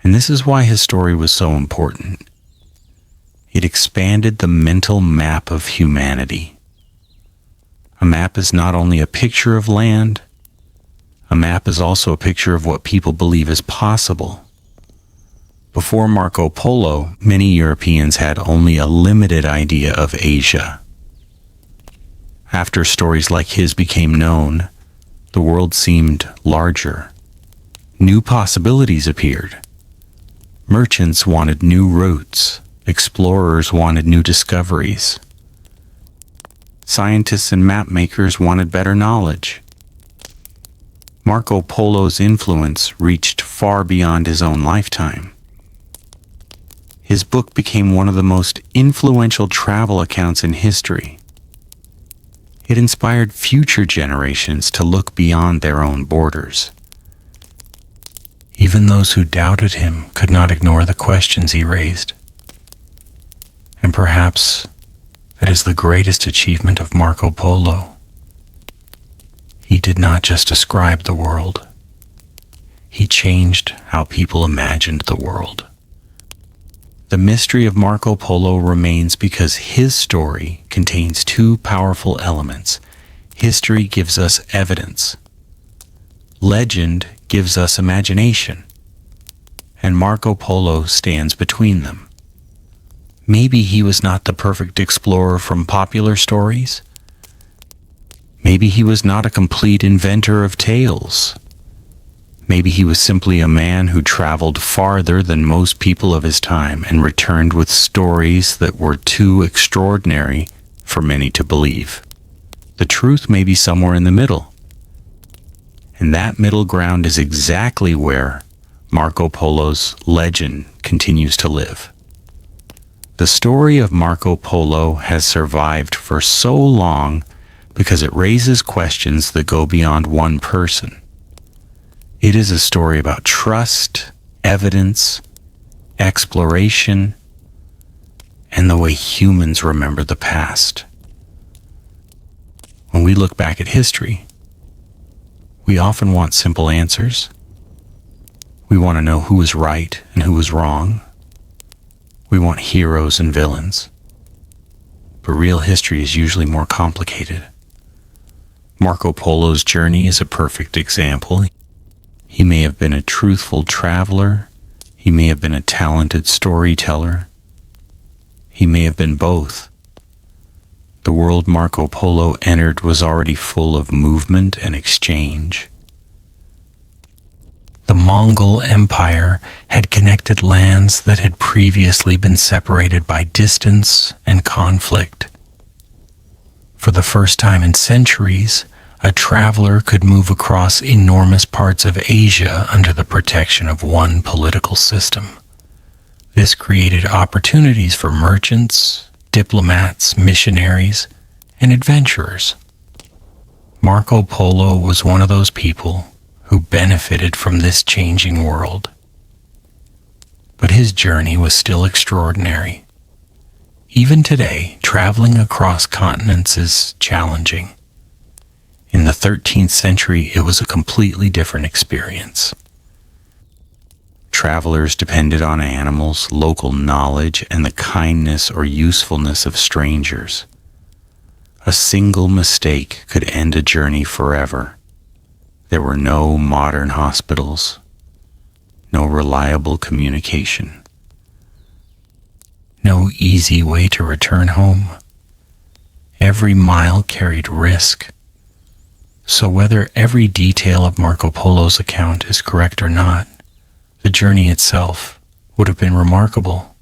And this is why his story was so important. It expanded the mental map of humanity. A map is not only a picture of land, a map is also a picture of what people believe is possible. Before Marco Polo, many Europeans had only a limited idea of Asia. After stories like his became known, the world seemed larger. New possibilities appeared. Merchants wanted new routes. Explorers wanted new discoveries. Scientists and map makers wanted better knowledge. Marco Polo's influence reached far beyond his own lifetime. His book became one of the most influential travel accounts in history. It inspired future generations to look beyond their own borders. Even those who doubted him could not ignore the questions he raised. And perhaps that is the greatest achievement of Marco Polo. He did not just describe the world. He changed how people imagined the world. The mystery of Marco Polo remains because his story contains two powerful elements. History gives us evidence. Legend gives us imagination. And Marco Polo stands between them. Maybe he was not the perfect explorer from popular stories. Maybe he was not a complete inventor of tales. Maybe he was simply a man who traveled farther than most people of his time and returned with stories that were too extraordinary for many to believe. The truth may be somewhere in the middle. And that middle ground is exactly where Marco Polo's legend continues to live. The story of Marco Polo has survived for so long because it raises questions that go beyond one person. It is a story about trust, evidence, exploration, and the way humans remember the past. When we look back at history, we often want simple answers. We want to know who was right and who was wrong. We want heroes and villains. But real history is usually more complicated. Marco Polo's journey is a perfect example. He may have been a truthful traveler. He may have been a talented storyteller. He may have been both. The world Marco Polo entered was already full of movement and exchange. The Mongol Empire had connected lands that had previously been separated by distance and conflict. For the first time in centuries, a traveler could move across enormous parts of Asia under the protection of one political system. This created opportunities for merchants, diplomats, missionaries, and adventurers. Marco Polo was one of those people who benefited from this changing world. But his journey was still extraordinary. Even today, traveling across continents is challenging. In the 13th century, it was a completely different experience. Travelers depended on animals, local knowledge, and the kindness or usefulness of strangers. A single mistake could end a journey forever. There were no modern hospitals, no reliable communication, no easy way to return home. Every mile carried risk. So whether every detail of Marco Polo's account is correct or not, the journey itself would have been remarkable.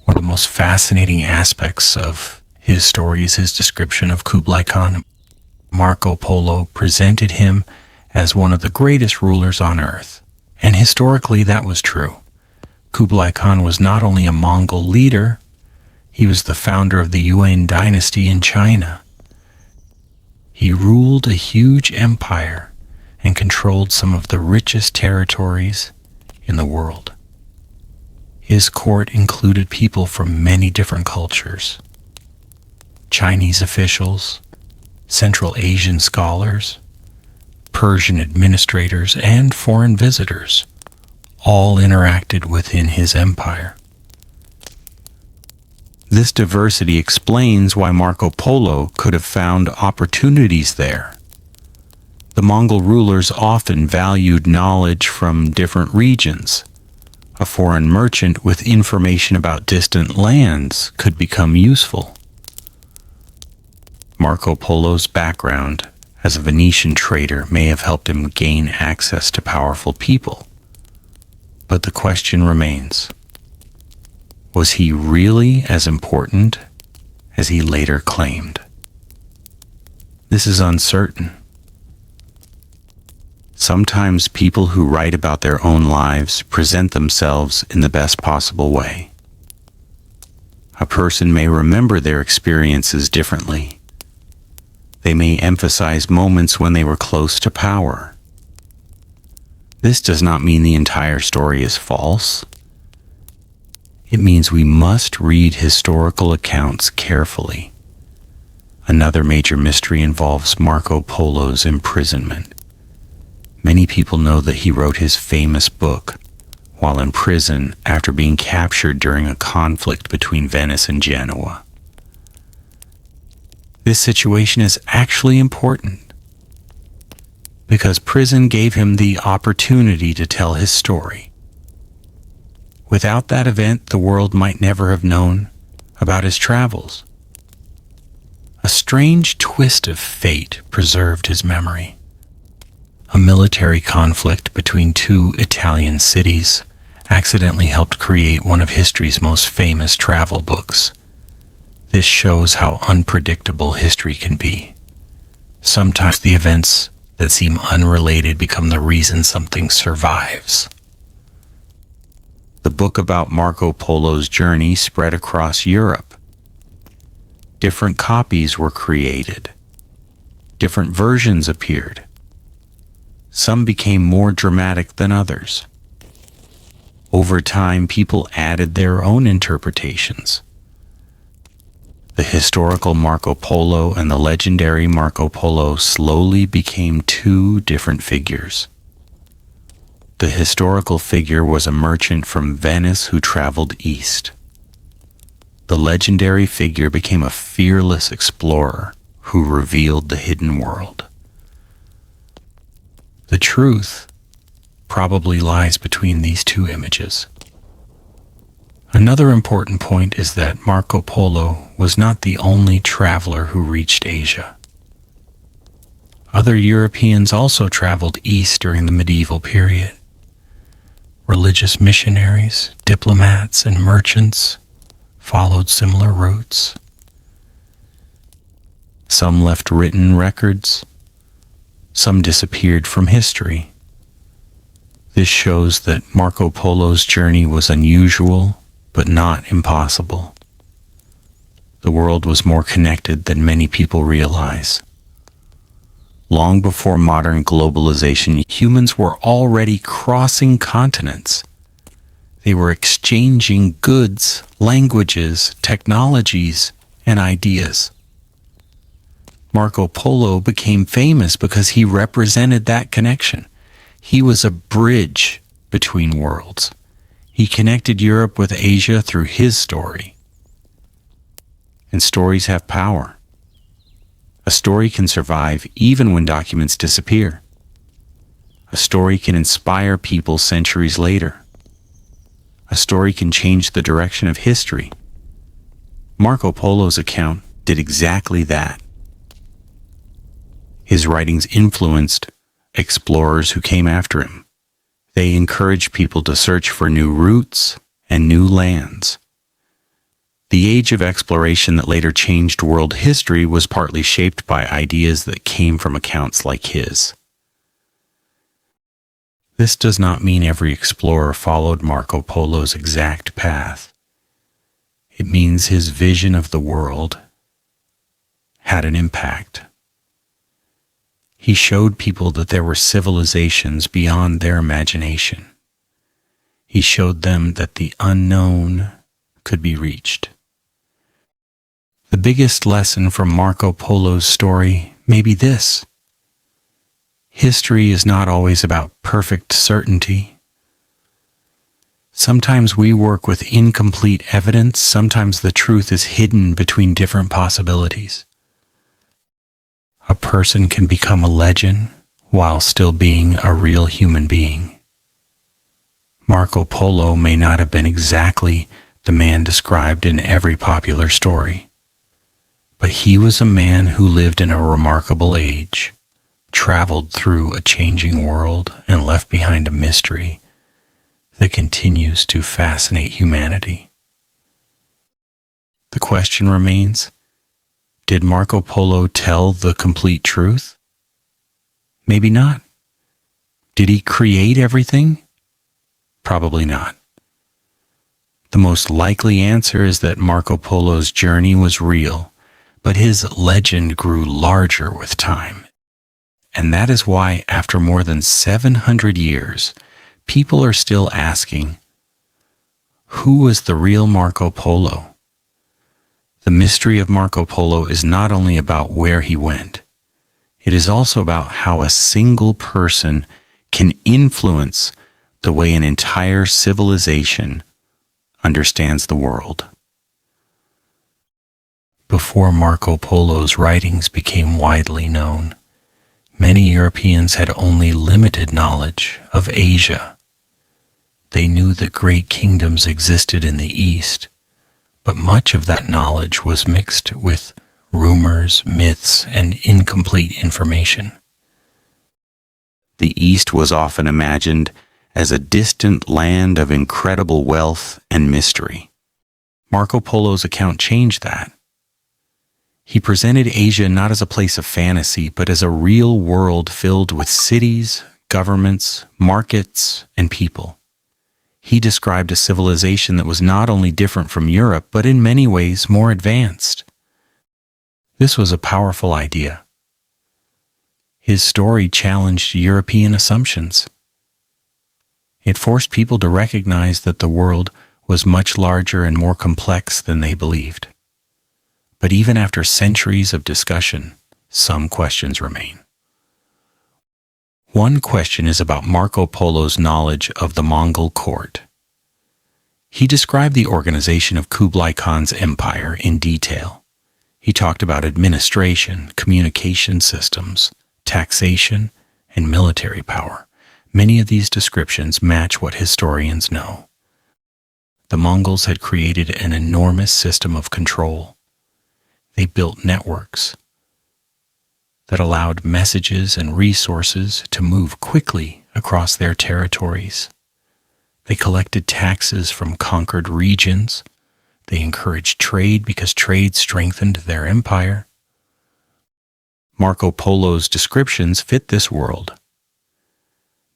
One of the most fascinating aspects of his story is his description of Kublai Khan. Marco Polo presented him as one of the greatest rulers on earth, and historically that was true. Kublai Khan was not only a Mongol leader, he was the founder of the Yuan dynasty in China. He ruled a huge empire and controlled some of the richest territories in the world. His court included people from many different cultures: Chinese officials, Central Asian scholars, Persian administrators, and foreign visitors, all interacted within his empire. This diversity explains why Marco Polo could have found opportunities there. The Mongol rulers often valued knowledge from different regions. A foreign merchant with information about distant lands could become useful. Marco Polo's background as a Venetian trader may have helped him gain access to powerful people. But the question remains, was he really as important as he later claimed? This is uncertain. Sometimes people who write about their own lives present themselves in the best possible way. A person may remember their experiences differently. They may emphasize moments when they were close to power. This does not mean the entire story is false. It means we must read historical accounts carefully. Another major mystery involves Marco Polo's imprisonment. Many people know that he wrote his famous book while in prison after being captured during a conflict between Venice and Genoa. This situation is actually important because prison gave him the opportunity to tell his story. Without that event, the world might never have known about his travels. A strange twist of fate preserved his memory. A military conflict between two Italian cities accidentally helped create one of history's most famous travel books. This shows how unpredictable history can be. Sometimes the events that seem unrelated become the reason something survives. The book about Marco Polo's journey spread across Europe. Different copies were created. Different versions appeared. Some became more dramatic than others. Over time, people added their own interpretations. The historical Marco Polo and the legendary Marco Polo slowly became two different figures. The historical figure was a merchant from Venice who traveled east. The legendary figure became a fearless explorer who revealed the hidden world. The truth probably lies between these two images. Another important point is that Marco Polo was not the only traveler who reached Asia. Other Europeans also traveled east during the medieval period. Religious missionaries, diplomats, and merchants followed similar routes. Some left written records. Some disappeared from history. This shows that Marco Polo's journey was unusual, but not impossible. The world was more connected than many people realize. Long before modern globalization, humans were already crossing continents. They were exchanging goods, languages, technologies, and ideas. Marco Polo became famous because he represented that connection. He was a bridge between worlds. He connected Europe with Asia through his story. And stories have power. A story can survive even when documents disappear. A story can inspire people centuries later. A story can change the direction of history. Marco Polo's account did exactly that. His writings influenced explorers who came after him. They encouraged people to search for new routes and new lands. The age of exploration that later changed world history was partly shaped by ideas that came from accounts like his. This does not mean every explorer followed Marco Polo's exact path. It means his vision of the world had an impact. He showed people that there were civilizations beyond their imagination. He showed them that the unknown could be reached. The biggest lesson from Marco Polo's story may be this: history is not always about perfect certainty. Sometimes we work with incomplete evidence. Sometimes the truth is hidden between different possibilities. A person can become a legend while still being a real human being. Marco Polo may not have been exactly the man described in every popular story, but he was a man who lived in a remarkable age, traveled through a changing world, and left behind a mystery that continues to fascinate humanity. The question remains, did Marco Polo tell the complete truth? Maybe not. Did he create everything? Probably not. The most likely answer is that Marco Polo's journey was real, but his legend grew larger with time. And that is why, after more than 700 years, people are still asking, who was the real Marco Polo? The mystery of Marco Polo is not only about where he went, it is also about how a single person can influence the way an entire civilization understands the world. Before Marco Polo's writings became widely known, many Europeans had only limited knowledge of Asia. They knew that great kingdoms existed in the East, but much of that knowledge was mixed with rumors, myths, and incomplete information. The East was often imagined as a distant land of incredible wealth and mystery. Marco Polo's account changed that. He presented Asia not as a place of fantasy, but as a real world filled with cities, governments, markets, and people. He described a civilization that was not only different from Europe, but in many ways more advanced. This was a powerful idea. His story challenged European assumptions. It forced people to recognize that the world was much larger and more complex than they believed. But even after centuries of discussion, some questions remain. One question is about Marco Polo's knowledge of the Mongol court. He described the organization of Kublai Khan's empire in detail. He talked about administration, communication systems, taxation, and military power. Many of these descriptions match what historians know. The Mongols had created an enormous system of control. They built networks that allowed messages and resources to move quickly across their territories. They collected taxes from conquered regions. They encouraged trade because trade strengthened their empire. Marco Polo's descriptions fit this world.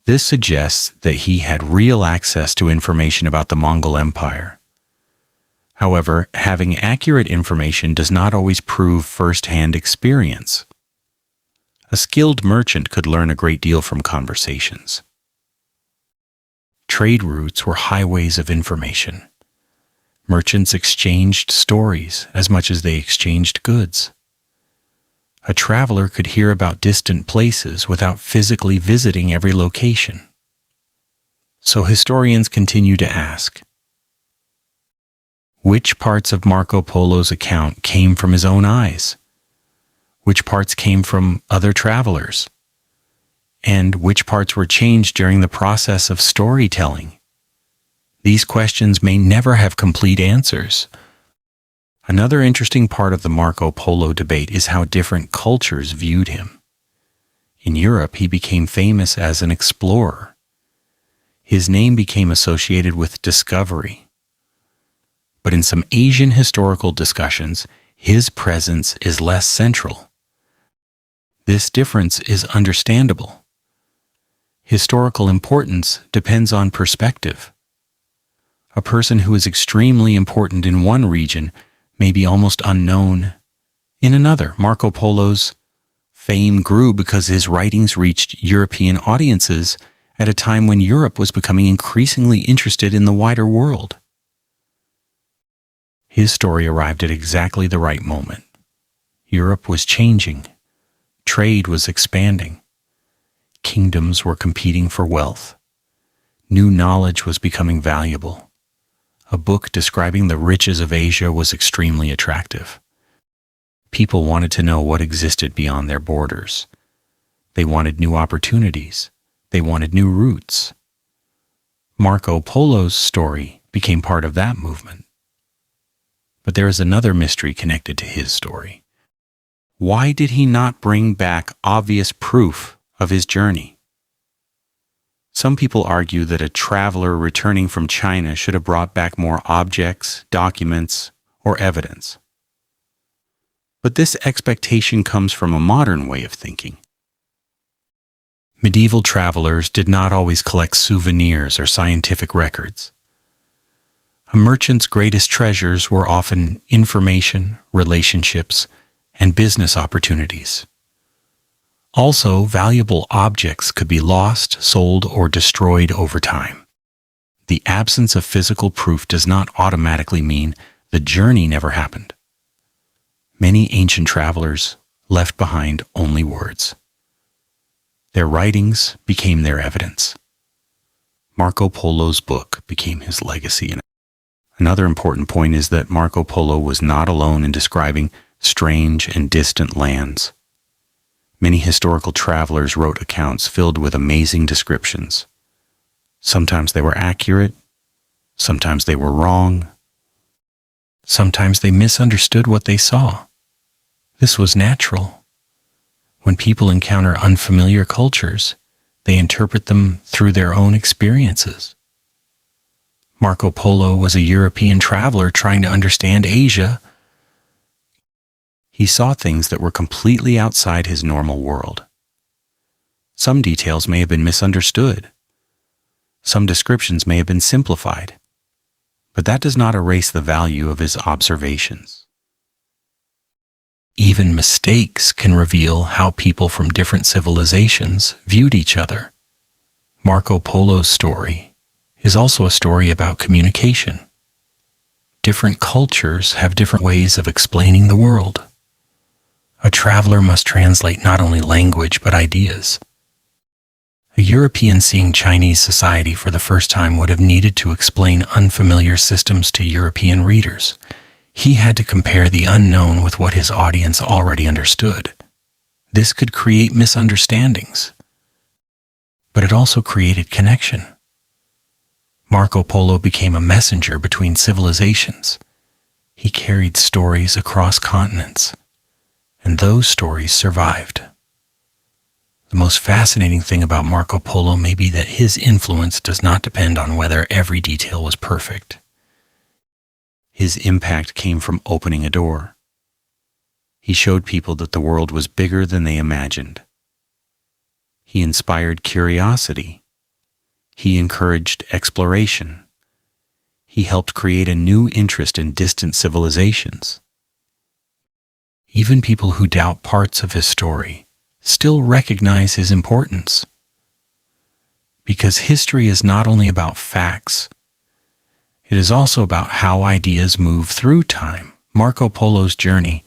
This suggests that he had real access to information about the Mongol Empire. However, having accurate information does not always prove first-hand experience. A skilled merchant could learn a great deal from conversations. Trade routes were highways of information. Merchants exchanged stories as much as they exchanged goods. A traveler could hear about distant places without physically visiting every location. So historians continue to ask, which parts of Marco Polo's account came from his own eyes? Which parts came from other travelers? And which parts were changed during the process of storytelling? These questions may never have complete answers. Another interesting part of the Marco Polo debate is how different cultures viewed him. In Europe, he became famous as an explorer. His name became associated with discovery. But in some Asian historical discussions, his presence is less central. This difference is understandable. Historical importance depends on perspective. A person who is extremely important in one region may be almost unknown in another. Marco Polo's fame grew because his writings reached European audiences at a time when Europe was becoming increasingly interested in the wider world. His story arrived at exactly the right moment. Europe was changing. Trade was expanding. Kingdoms were competing for wealth. New knowledge was becoming valuable. A book describing the riches of Asia was extremely attractive. People wanted to know what existed beyond their borders. They wanted new opportunities. They wanted new routes. Marco Polo's story became part of that movement. But there is another mystery connected to his story. Why did he not bring back obvious proof of his journey? Some people argue that a traveler returning from China should have brought back more objects, documents, or evidence. But this expectation comes from a modern way of thinking. Medieval travelers did not always collect souvenirs or scientific records. A merchant's greatest treasures were often information, relationships, and business opportunities. Also, valuable objects could be lost, sold, or destroyed over time. The absence of physical proof does not automatically mean the journey never happened. Many ancient travelers left behind only words. Their writings became their evidence. Marco Polo's book became his legacy. Another important point is that Marco Polo was not alone in describing strange and distant lands. Many historical travelers wrote accounts filled with amazing descriptions. Sometimes they were accurate, sometimes they were wrong, sometimes they misunderstood what they saw. This was natural. When people encounter unfamiliar cultures, they interpret them through their own experiences. Marco Polo was a European traveler trying to understand Asia. He saw things that were completely outside his normal world. Some details may have been misunderstood. Some descriptions may have been simplified. But that does not erase the value of his observations. Even mistakes can reveal how people from different civilizations viewed each other. Marco Polo's story is also a story about communication. Different cultures have different ways of explaining the world. A traveler must translate not only language but ideas. A European seeing Chinese society for the first time would have needed to explain unfamiliar systems to European readers. He had to compare the unknown with what his audience already understood. This could create misunderstandings, but it also created connection. Marco Polo became a messenger between civilizations. He carried stories across continents, and those stories survived. The most fascinating thing about Marco Polo may be that his influence does not depend on whether every detail was perfect. His impact came from opening a door. He showed people that the world was bigger than they imagined. He inspired curiosity. He encouraged exploration. He helped create a new interest in distant civilizations. Even people who doubt parts of his story still recognize his importance. Because history is not only about facts, it is also about how ideas move through time. Marco Polo's journey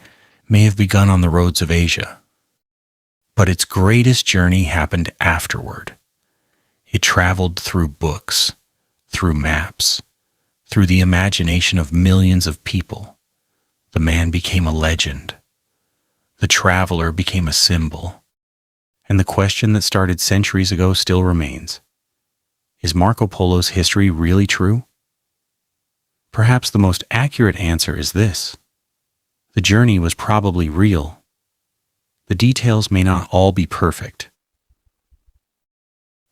may have begun on the roads of Asia, but its greatest journey happened afterward. It traveled through books, through maps, through the imagination of millions of people. The man became a legend. The traveler became a symbol. And the question that started centuries ago still remains. Is Marco Polo's history really true? Perhaps the most accurate answer is this. The journey was probably real. The details may not all be perfect.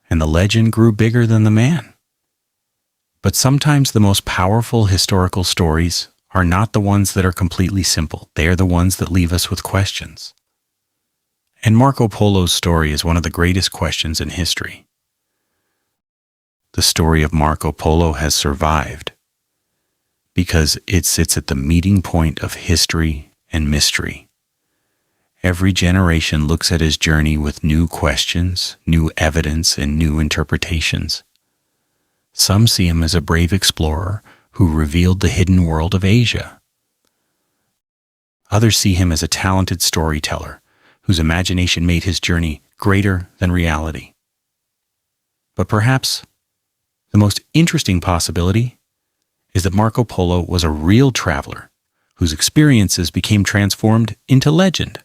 And the legend grew bigger than the man. But sometimes the most powerful historical stories are not the ones that are completely simple. They are the ones that leave us with questions. And Marco Polo's story is one of the greatest questions in history. The story of Marco Polo has survived because it sits at the meeting point of history and mystery. Every generation looks at his journey with new questions, new evidence, and new interpretations. Some see him as a brave explorer who revealed the hidden world of Asia. Others see him as a talented storyteller whose imagination made his journey greater than reality. But perhaps the most interesting possibility is that Marco Polo was a real traveler whose experiences became transformed into legend.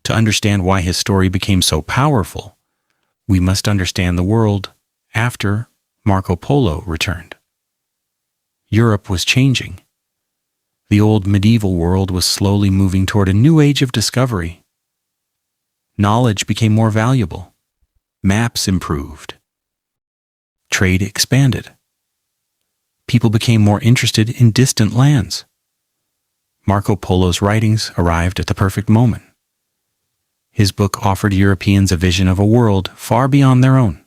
To understand why his story became so powerful, we must understand the world after Marco Polo returned. Europe was changing. The old medieval world was slowly moving toward a new age of discovery. Knowledge became more valuable. Maps improved. Trade expanded. People became more interested in distant lands. Marco Polo's writings arrived at the perfect moment. His book offered Europeans a vision of a world far beyond their own.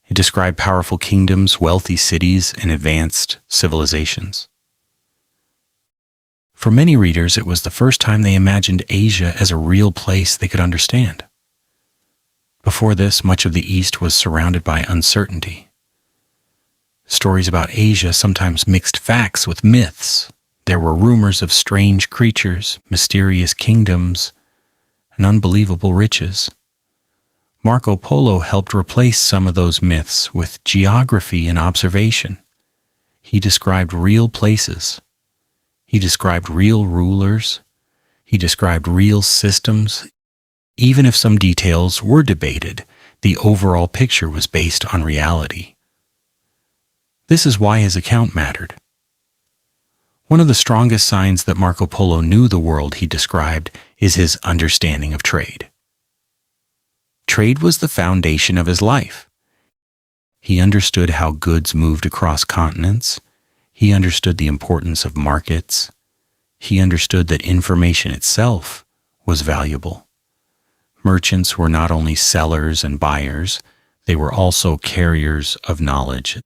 It described powerful kingdoms, wealthy cities, and advanced civilizations. For many readers, it was the first time they imagined Asia as a real place they could understand. Before this, much of the East was surrounded by uncertainty. Stories about Asia sometimes mixed facts with myths. There were rumors of strange creatures, mysterious kingdoms, and unbelievable riches. Marco Polo helped replace some of those myths with geography and observation. He described real places. He described real rulers. He described real systems. Even if some details were debated, the overall picture was based on reality. This is why his account mattered. One of the strongest signs that Marco Polo knew the world he described is his understanding of trade. Trade was the foundation of his life. He understood how goods moved across continents. He understood the importance of markets. He understood that information itself was valuable. Merchants were not only sellers and buyers, they were also carriers of knowledge.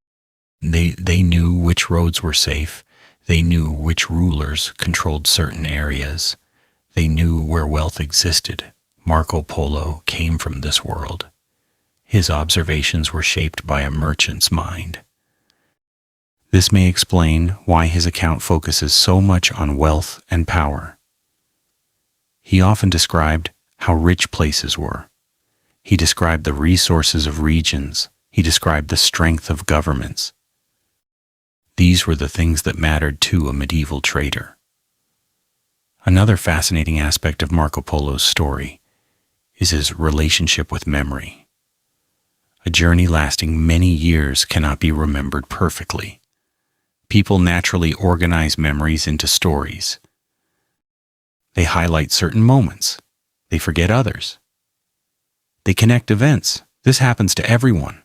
They knew which roads were safe. They knew which rulers controlled certain areas. They knew where wealth existed. Marco Polo came from this world. His observations were shaped by a merchant's mind. This may explain why his account focuses so much on wealth and power. He often described how rich places were. He described the resources of regions. He described the strength of governments. These were the things that mattered to a medieval trader. Another fascinating aspect of Marco Polo's story is his relationship with memory. A journey lasting many years cannot be remembered perfectly. People naturally organize memories into stories. They highlight certain moments. They forget others. They connect events. This happens to everyone.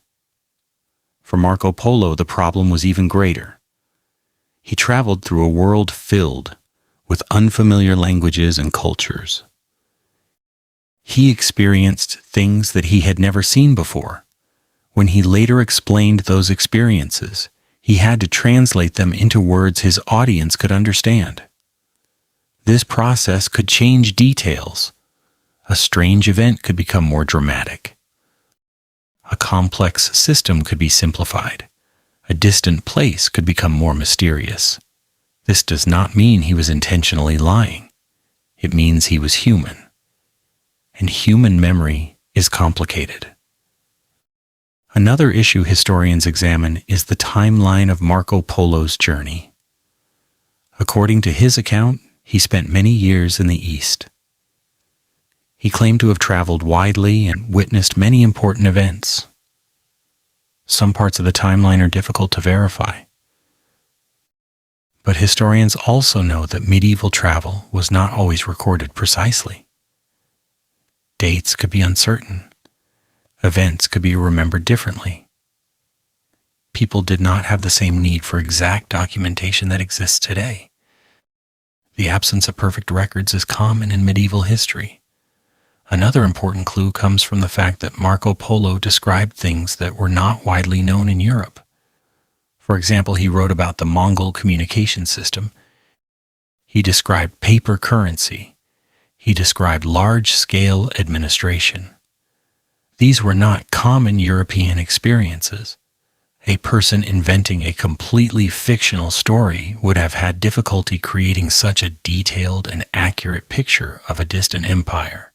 For Marco Polo, the problem was even greater. He traveled through a world filled with unfamiliar languages and cultures. He experienced things that he had never seen before. When he later explained those experiences, he had to translate them into words his audience could understand. This process could change details. A strange event could become more dramatic. A complex system could be simplified. A distant place could become more mysterious. This does not mean he was intentionally lying. It means he was human. And human memory is complicated. Another issue historians examine is the timeline of Marco Polo's journey. According to his account, he spent many years in the East. He claimed to have traveled widely and witnessed many important events. Some parts of the timeline are difficult to verify. But historians also know that medieval travel was not always recorded precisely. Dates could be uncertain. Events could be remembered differently. People did not have the same need for exact documentation that exists today. The absence of perfect records is common in medieval history. Another important clue comes from the fact that Marco Polo described things that were not widely known in Europe. For example, he wrote about the Mongol communication system. He described paper currency. He described large-scale administration. These were not common European experiences. A person inventing a completely fictional story would have had difficulty creating such a detailed and accurate picture of a distant empire.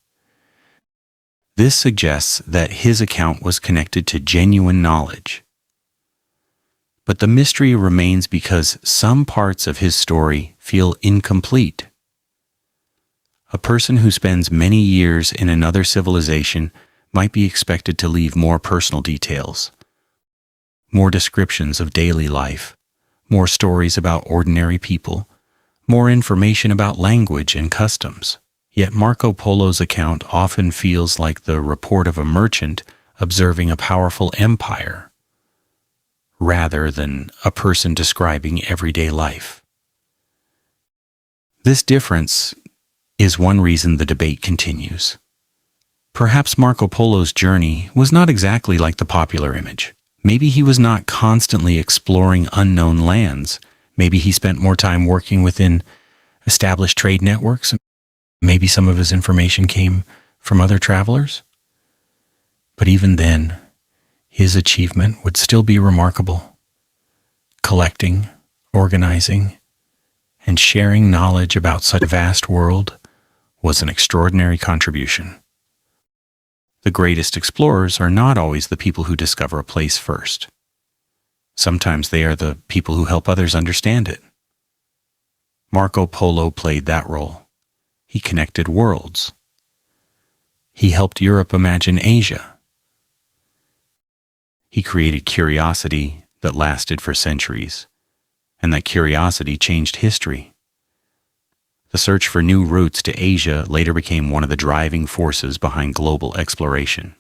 This suggests that his account was connected to genuine knowledge. But the mystery remains because some parts of his story feel incomplete. A person who spends many years in another civilization might be expected to leave more personal details, more descriptions of daily life, more stories about ordinary people, more information about language and customs. Yet Marco Polo's account often feels like the report of a merchant observing a powerful empire, rather than a person describing everyday life. This difference is one reason the debate continues. Perhaps Marco Polo's journey was not exactly like the popular image. Maybe he was not constantly exploring unknown lands. Maybe he spent more time working within established trade networks. Maybe some of his information came from other travelers. But even then, his achievement would still be remarkable. Collecting, organizing, and sharing knowledge about such a vast world was an extraordinary contribution. The greatest explorers are not always the people who discover a place first. Sometimes they are the people who help others understand it. Marco Polo played that role. He connected worlds. He helped Europe imagine Asia. He created curiosity that lasted for centuries, and that curiosity changed history. The search for new routes to Asia later became one of the driving forces behind global exploration.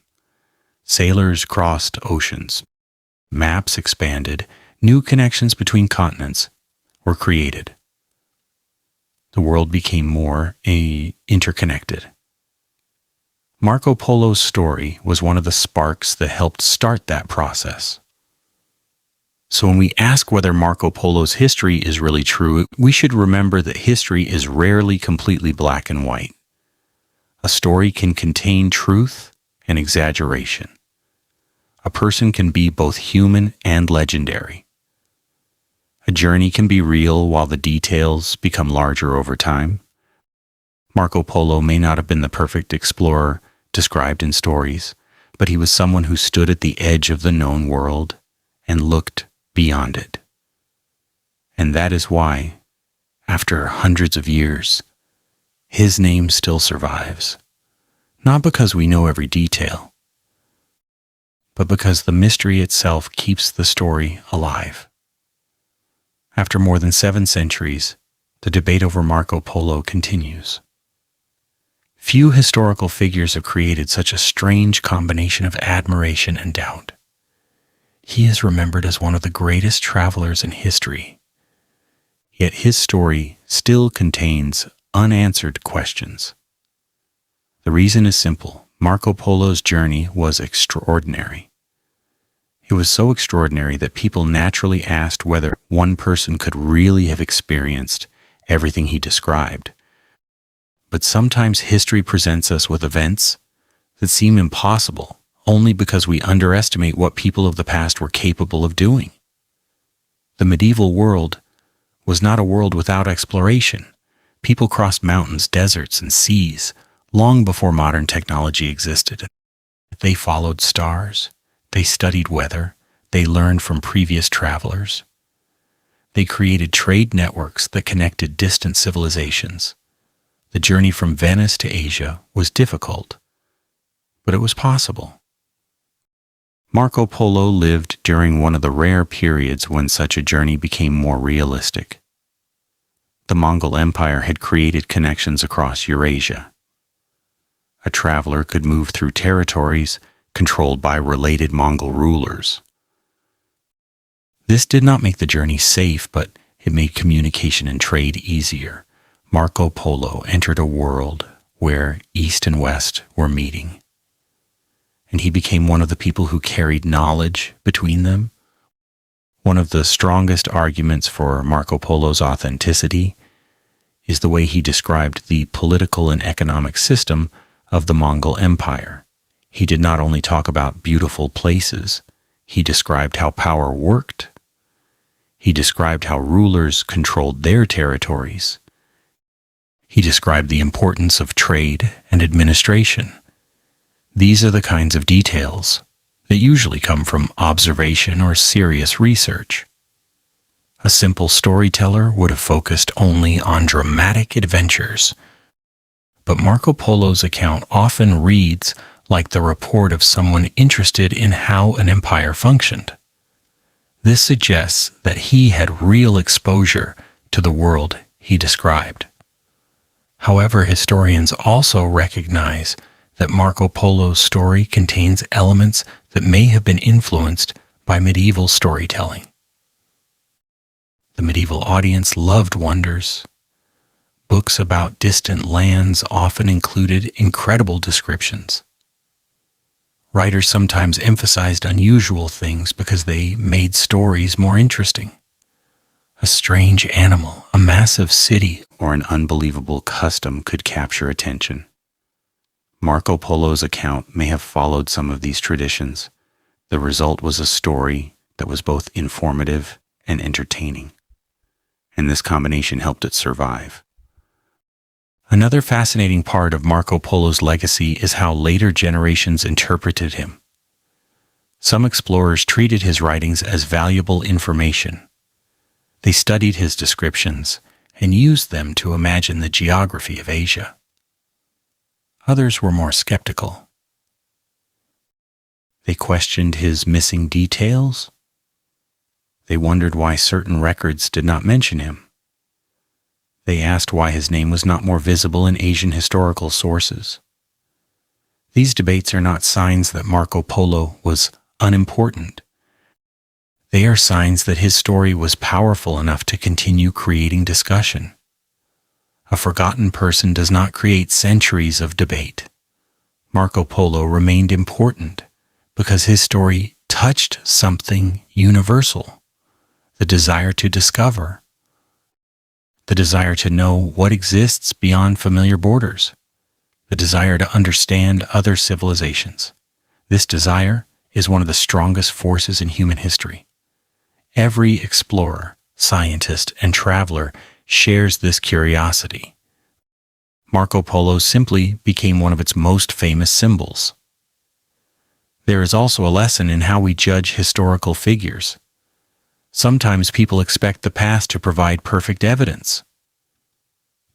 Sailors crossed oceans. Maps expanded. New connections between continents were created. The world became more interconnected. Marco Polo's story was one of the sparks that helped start that process. So when we ask whether Marco Polo's history is really true, we should remember that history is rarely completely black and white. A story can contain truth and exaggeration. A person can be both human and legendary. A journey can be real while the details become larger over time. Marco Polo may not have been the perfect explorer described in stories, but he was someone who stood at the edge of the known world and looked beyond it. And that is why, after hundreds of years, his name still survives. Not because we know every detail, but because the mystery itself keeps the story alive. After more than 7 centuries, the debate over Marco Polo continues. Few historical figures have created such a strange combination of admiration and doubt. He is remembered as one of the greatest travelers in history. Yet his story still contains unanswered questions. The reason is simple. Marco Polo's journey was extraordinary. It was so extraordinary that people naturally asked whether one person could really have experienced everything he described. But sometimes history presents us with events that seem impossible only because we underestimate what people of the past were capable of doing. The medieval world was not a world without exploration. People crossed mountains, deserts, and seas long before modern technology existed. They followed stars. They studied weather. They learned from previous travelers. They created trade networks that connected distant civilizations. The journey from Venice to Asia was difficult, but it was possible. Marco Polo lived during one of the rare periods when such a journey became more realistic. The Mongol Empire had created connections across Eurasia. A traveler could move through territories controlled by related Mongol rulers. This did not make the journey safe, but it made communication and trade easier. Marco Polo entered a world where East and West were meeting, and he became one of the people who carried knowledge between them. One of the strongest arguments for Marco Polo's authenticity is the way he described the political and economic system of the Mongol Empire. He did not only talk about beautiful places, he described how power worked. He described how rulers controlled their territories. He described the importance of trade and administration. These are the kinds of details that usually come from observation or serious research. A simple storyteller would have focused only on dramatic adventures, but Marco Polo's account often reads like the report of someone interested in how an empire functioned. This suggests that he had real exposure to the world he described. However, historians also recognize that Marco Polo's story contains elements that may have been influenced by medieval storytelling. The medieval audience loved wonders. Books about distant lands often included incredible descriptions. Writers sometimes emphasized unusual things because they made stories more interesting. A strange animal, a massive city, or an unbelievable custom could capture attention. Marco Polo's account may have followed some of these traditions. The result was a story that was both informative and entertaining, and this combination helped it survive. Another fascinating part of Marco Polo's legacy is how later generations interpreted him. Some explorers treated his writings as valuable information. They studied his descriptions and used them to imagine the geography of Asia. Others were more skeptical. They questioned his missing details. They wondered why certain records did not mention him. They asked why his name was not more visible in Asian historical sources. These debates are not signs that Marco Polo was unimportant. They are signs that his story was powerful enough to continue creating discussion. A forgotten person does not create centuries of debate. Marco Polo remained important because his story touched something universal: the desire to discover, the desire to know what exists beyond familiar borders, the desire to understand other civilizations. This desire is one of the strongest forces in human history. Every explorer, scientist, and traveler shares this curiosity. Marco Polo simply became one of its most famous symbols. There is also a lesson in how we judge historical figures. Sometimes people expect the past to provide perfect evidence,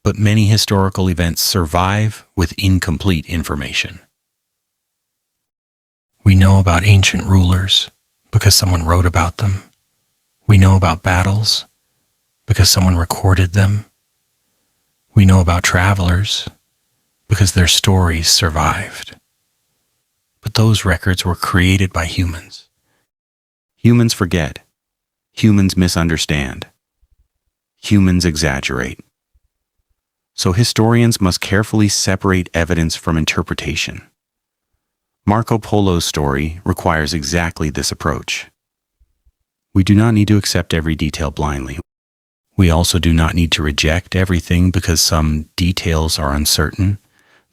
but many historical events survive with incomplete information. We know about ancient rulers because someone wrote about them. We know about battles because someone recorded them. We know about travelers because their stories survived. But those records were created by humans. Humans forget. Humans misunderstand. Humans exaggerate. So historians must carefully separate evidence from interpretation. Marco Polo's story requires exactly this approach. We do not need to accept every detail blindly. We also do not need to reject everything because some details are uncertain.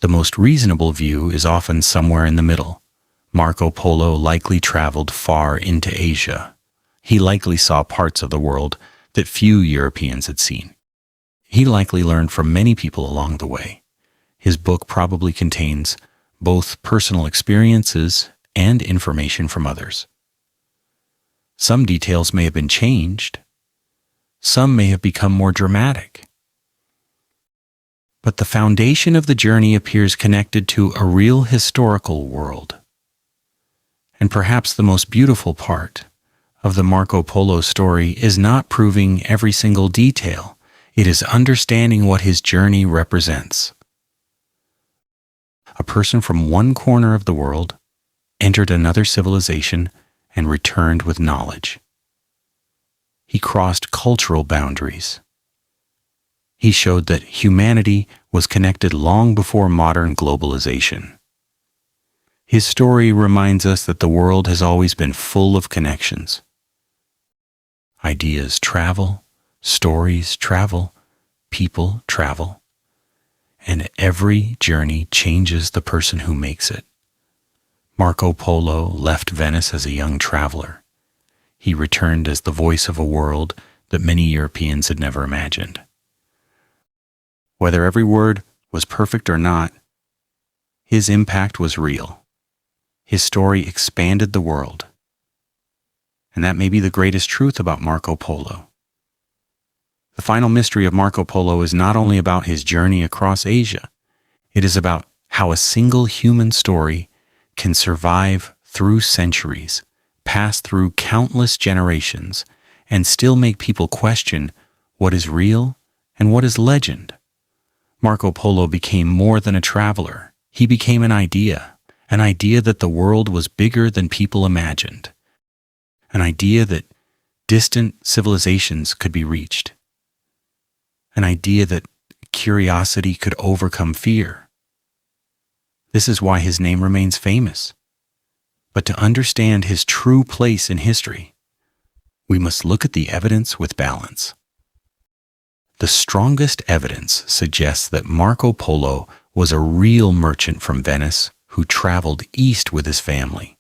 The most reasonable view is often somewhere in the middle. Marco Polo likely traveled far into Asia. He likely saw parts of the world that few Europeans had seen. He likely learned from many people along the way. His book probably contains both personal experiences and information from others. Some details may have been changed. Some may have become more dramatic. But the foundation of the journey appears connected to a real historical world. And perhaps the most beautiful part of the Marco Polo story is not proving every single detail. It is understanding what his journey represents. A person from one corner of the world entered another civilization and returned with knowledge. He crossed cultural boundaries. He showed that humanity was connected long before modern globalization. His story reminds us that the world has always been full of connections. Ideas travel, stories travel, people travel, and every journey changes the person who makes it. Marco Polo left Venice as a young traveler. He returned as the voice of a world that many Europeans had never imagined. Whether every word was perfect or not, his impact was real. His story expanded the world. And that may be the greatest truth about Marco Polo. The final mystery of Marco Polo is not only about his journey across Asia, it is about how a single human story can survive through centuries, pass through countless generations, and still make people question what is real and what is legend. Marco Polo became more than a traveler. He became an idea that the world was bigger than people imagined, an idea that distant civilizations could be reached, an idea that curiosity could overcome fear. This is why his name remains famous. But to understand his true place in history, we must look at the evidence with balance. The strongest evidence suggests that Marco Polo was a real merchant from Venice who traveled east with his family.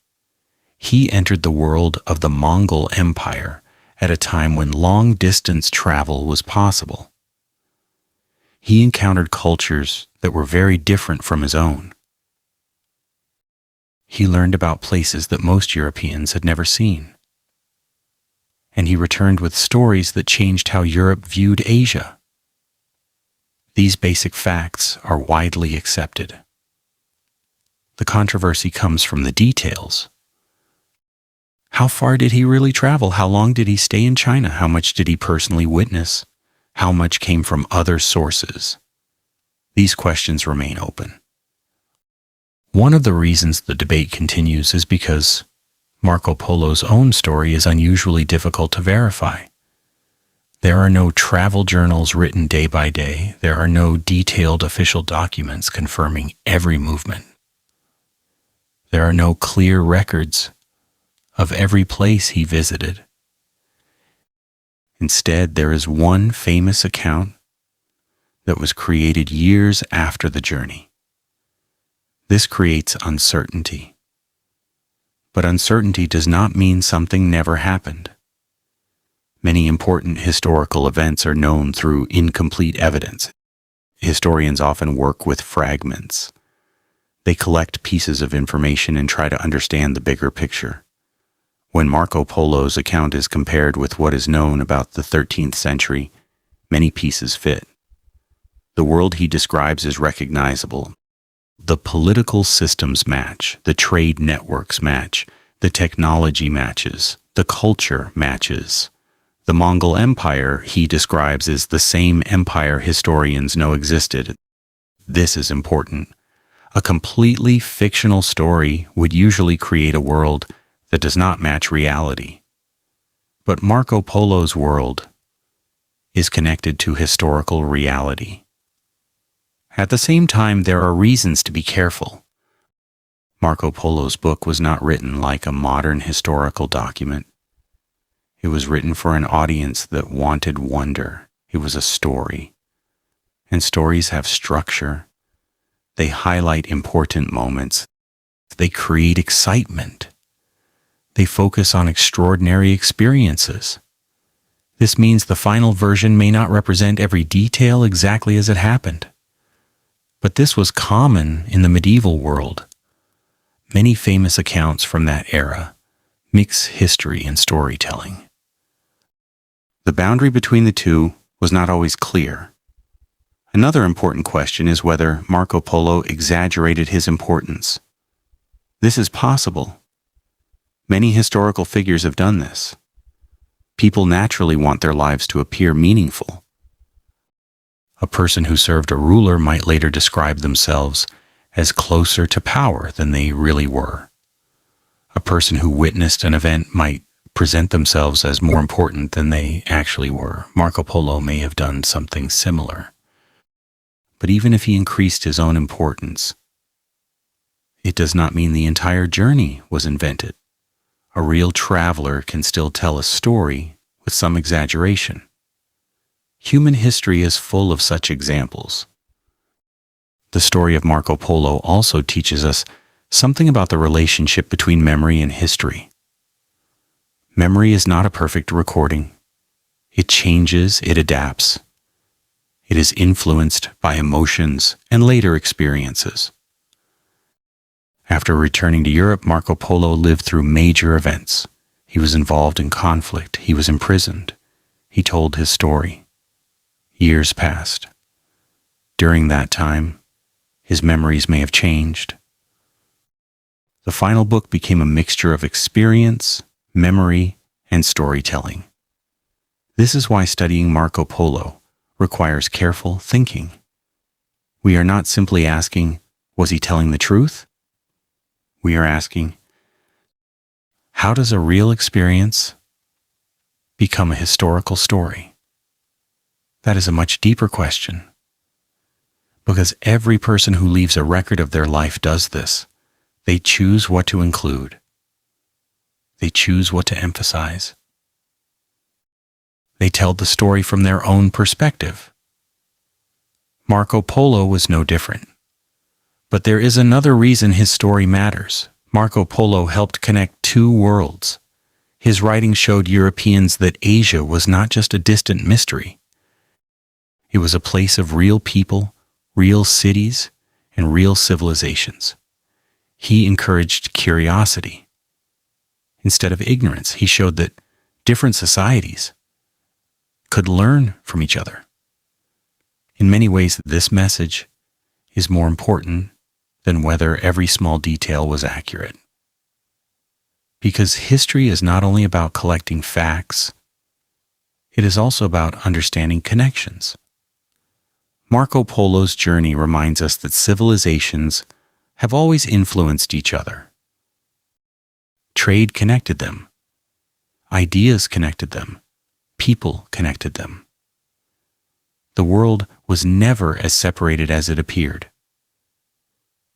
He entered the world of the Mongol Empire at a time when long-distance travel was possible. He encountered cultures that were very different from his own. He learned about places that most Europeans had never seen. And he returned with stories that changed how Europe viewed Asia. These basic facts are widely accepted. The controversy comes from the details. How far did he really travel? How long did he stay in China? How much did he personally witness? How much came from other sources? These questions remain open. One of the reasons the debate continues is because Marco Polo's own story is unusually difficult to verify. There are no travel journals written day by day. There are no detailed official documents confirming every movement. There are no clear records of every place he visited. Instead, there is one famous account that was created years after the journey. This creates uncertainty. But uncertainty does not mean something never happened. Many important historical events are known through incomplete evidence. Historians often work with fragments. They collect pieces of information and try to understand the bigger picture. When Marco Polo's account is compared with what is known about the 13th century, many pieces fit. The world he describes is recognizable. The political systems match, the trade networks match, the technology matches, the culture matches. The Mongol Empire he describes is the same empire historians know existed. This is important. A completely fictional story would usually create a world that does not match reality. But Marco Polo's world is connected to historical reality. At the same time, there are reasons to be careful. Marco Polo's book was not written like a modern historical document. It was written for an audience that wanted wonder, It was a story. And stories have structure. They highlight important moments. They create excitement. They focus on extraordinary experiences. This means the final version may not represent every detail exactly as it happened. But this was common in the medieval world. Many famous accounts from that era mix history and storytelling. The boundary between the two was not always clear. Another important question is whether Marco Polo exaggerated his importance. This is possible. Many historical figures have done this. People naturally want their lives to appear meaningful. A person who served a ruler might later describe themselves as closer to power than they really were. A person who witnessed an event might present themselves as more important than they actually were. Marco Polo may have done something similar. But even if he increased his own importance, it does not mean the entire journey was invented. A real traveler can still tell a story with some exaggeration. Human history is full of such examples. The story of Marco Polo also teaches us something about the relationship between memory and history. Memory is not a perfect recording. It changes, it adapts. It is influenced by emotions and later experiences. After returning to Europe, Marco Polo lived through major events. He was involved in conflict. He was imprisoned. He told his story. Years passed. During that time, his memories may have changed. The final book became a mixture of experience, memory, and storytelling. This is why studying Marco Polo requires careful thinking. We are not simply asking, was he telling the truth? We are asking, how does a real experience become a historical story? That is a much deeper question. Because every person who leaves a record of their life does this. They choose what to include. They choose what to emphasize. They tell the story from their own perspective. Marco Polo was no different. But there is another reason his story matters. Marco Polo helped connect two worlds. His writing showed Europeans that Asia was not just a distant mystery. It was a place of real people, real cities, and real civilizations. He encouraged curiosity. Instead of ignorance, he showed that different societies could learn from each other. In many ways, this message is more important than whether every small detail was accurate. Because history is not only about collecting facts, it is also about understanding connections. Marco Polo's journey reminds us that civilizations have always influenced each other. Trade connected them. Ideas connected them. People connected them. The world was never as separated as it appeared.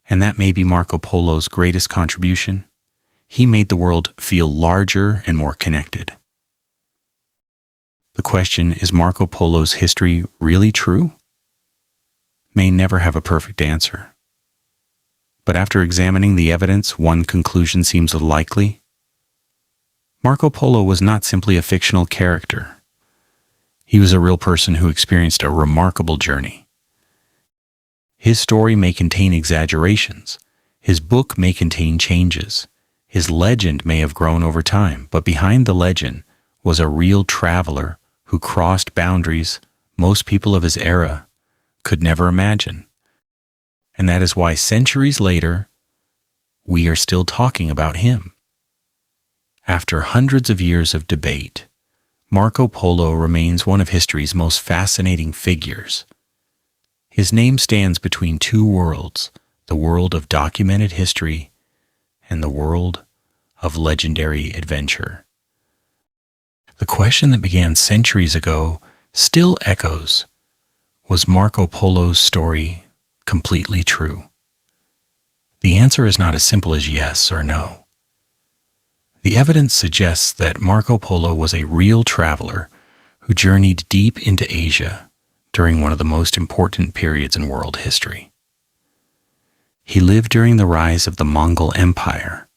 And that may be Marco Polo's greatest contribution. He made the world feel larger and more connected. The question, is Marco Polo's history really true? May never have a perfect answer. But after examining the evidence, one conclusion seems likely. Marco Polo was not simply a fictional character. He was a real person who experienced a remarkable journey. His story may contain exaggerations. His book may contain changes. His legend may have grown over time, but behind the legend was a real traveler who crossed boundaries most people of his era could never imagine. And that is why centuries later, we are still talking about him. After hundreds of years of debate, Marco Polo remains one of history's most fascinating figures. His name stands between two worlds, the world of documented history and the world of legendary adventure. The question that began centuries ago still echoes. Was Marco Polo's story completely true? The answer is not as simple as yes or no. The evidence suggests that Marco Polo was a real traveler who journeyed deep into Asia during one of the most important periods in world history. He lived during the rise of the Mongol Empire,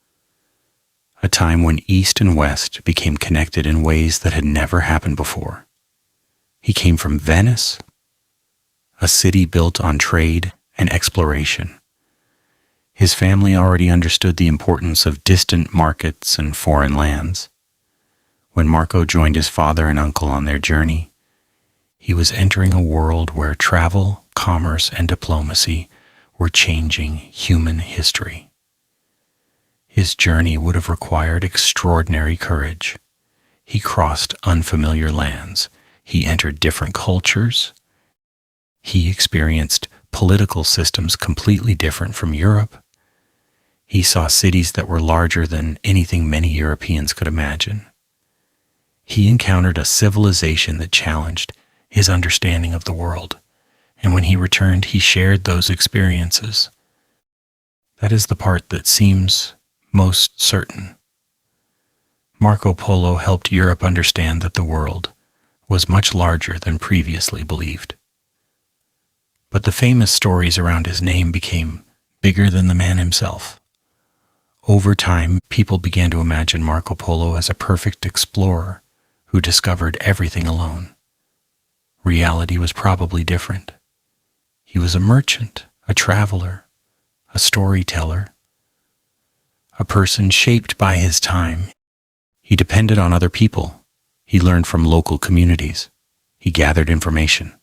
a time when East and West became connected in ways that had never happened before. He came from Venice, a city built on trade and exploration. His family already understood the importance of distant markets and foreign lands. When Marco joined his father and uncle on their journey, he was entering a world where travel, commerce, and diplomacy were changing human history. His journey would have required extraordinary courage. He crossed unfamiliar lands. He entered different cultures. He experienced political systems completely different from Europe. He saw cities that were larger than anything many Europeans could imagine. He encountered a civilization that challenged his understanding of the world, and when he returned, he shared those experiences. That is the part that seems most certain. Marco Polo helped Europe understand that the world was much larger than previously believed. But the famous stories around his name became bigger than the man himself. Over time, people began to imagine Marco Polo as a perfect explorer who discovered everything alone. Reality was probably different. He was a merchant, a traveler, a storyteller, a person shaped by his time. He depended on other people. He learned from local communities. He gathered information.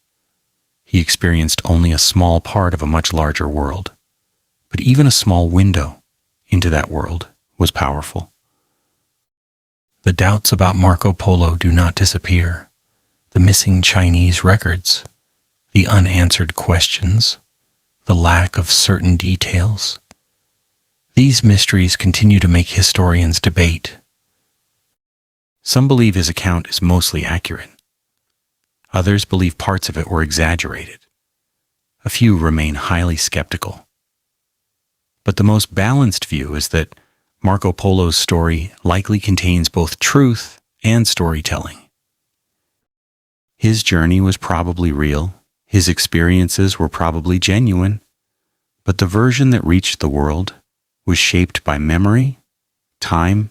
He experienced only a small part of a much larger world. But even a small window into that world was powerful. The doubts about Marco Polo do not disappear. The missing Chinese records, the unanswered questions, the lack of certain details. These mysteries continue to make historians debate. Some believe his account is mostly accurate. Others believe parts of it were exaggerated. A few remain highly skeptical. But the most balanced view is that Marco Polo's story likely contains both truth and storytelling. His journey was probably real, his experiences were probably genuine, but the version that reached the world was shaped by memory, time,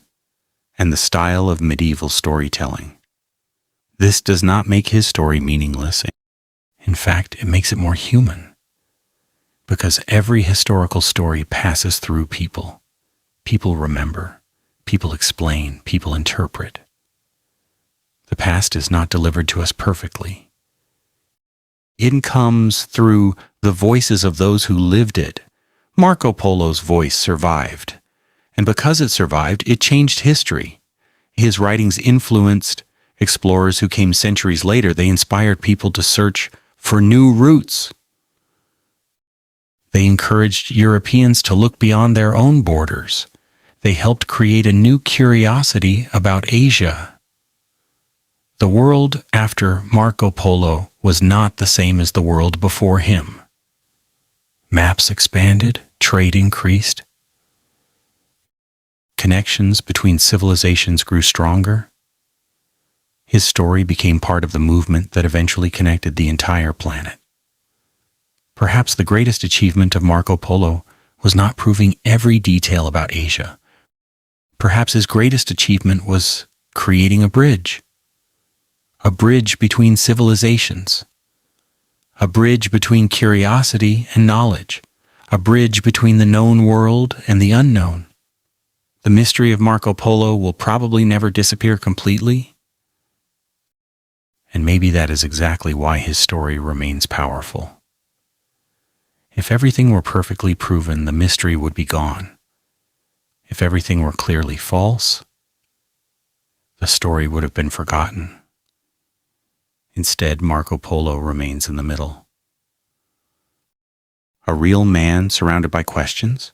and the style of medieval storytelling. This does not make his story meaningless. In fact, it makes it more human. Because every historical story passes through people. People remember, people explain, people interpret. The past is not delivered to us perfectly. It comes through the voices of those who lived it. Marco Polo's voice survived, and because it survived, it changed history. His writings influenced explorers who came centuries later. They inspired people to search for new routes. They encouraged Europeans to look beyond their own borders. They helped create a new curiosity about Asia. The world after Marco Polo was not the same as the world before him. Maps expanded, trade increased. Connections between civilizations grew stronger. His story became part of the movement that eventually connected the entire planet. Perhaps the greatest achievement of Marco Polo was not proving every detail about Asia. Perhaps his greatest achievement was creating a bridge between civilizations, a bridge between curiosity and knowledge, a bridge between the known world and the unknown. The mystery of Marco Polo will probably never disappear completely, and maybe that is exactly why his story remains powerful. If everything were perfectly proven, the mystery would be gone. If everything were clearly false, the story would have been forgotten. Instead, Marco Polo remains in the middle. A real man surrounded by questions,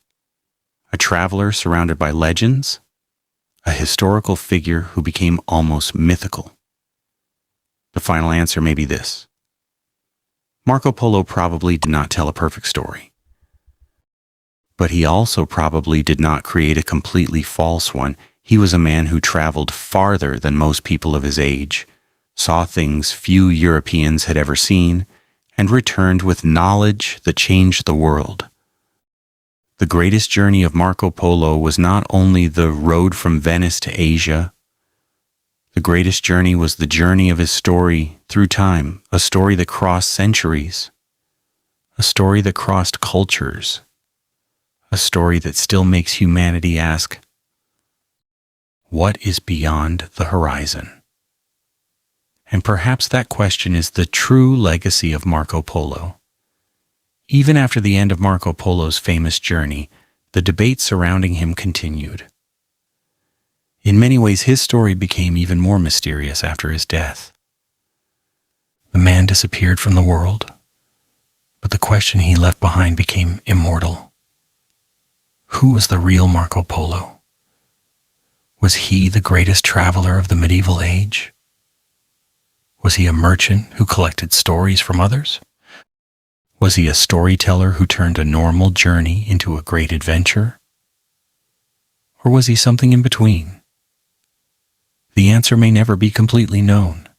a traveler surrounded by legends, a historical figure who became almost mythical. The final answer may be this. Marco Polo probably did not tell a perfect story, but he also probably did not create a completely false one. He was a man who traveled farther than most people of his age, saw things few Europeans had ever seen, and returned with knowledge that changed the world. The greatest journey of Marco Polo was not only the road from Venice to Asia. The greatest journey was the journey of his story through time, a story that crossed centuries, a story that crossed cultures, a story that still makes humanity ask, what is beyond the horizon? And perhaps that question is the true legacy of Marco Polo. Even after the end of Marco Polo's famous journey, the debate surrounding him continued. In many ways, his story became even more mysterious after his death. The man disappeared from the world, but the question he left behind became immortal. Who was the real Marco Polo? Was he the greatest traveler of the medieval age? Was he a merchant who collected stories from others? Was he a storyteller who turned a normal journey into a great adventure? Or was he something in between? The answer may never be completely known,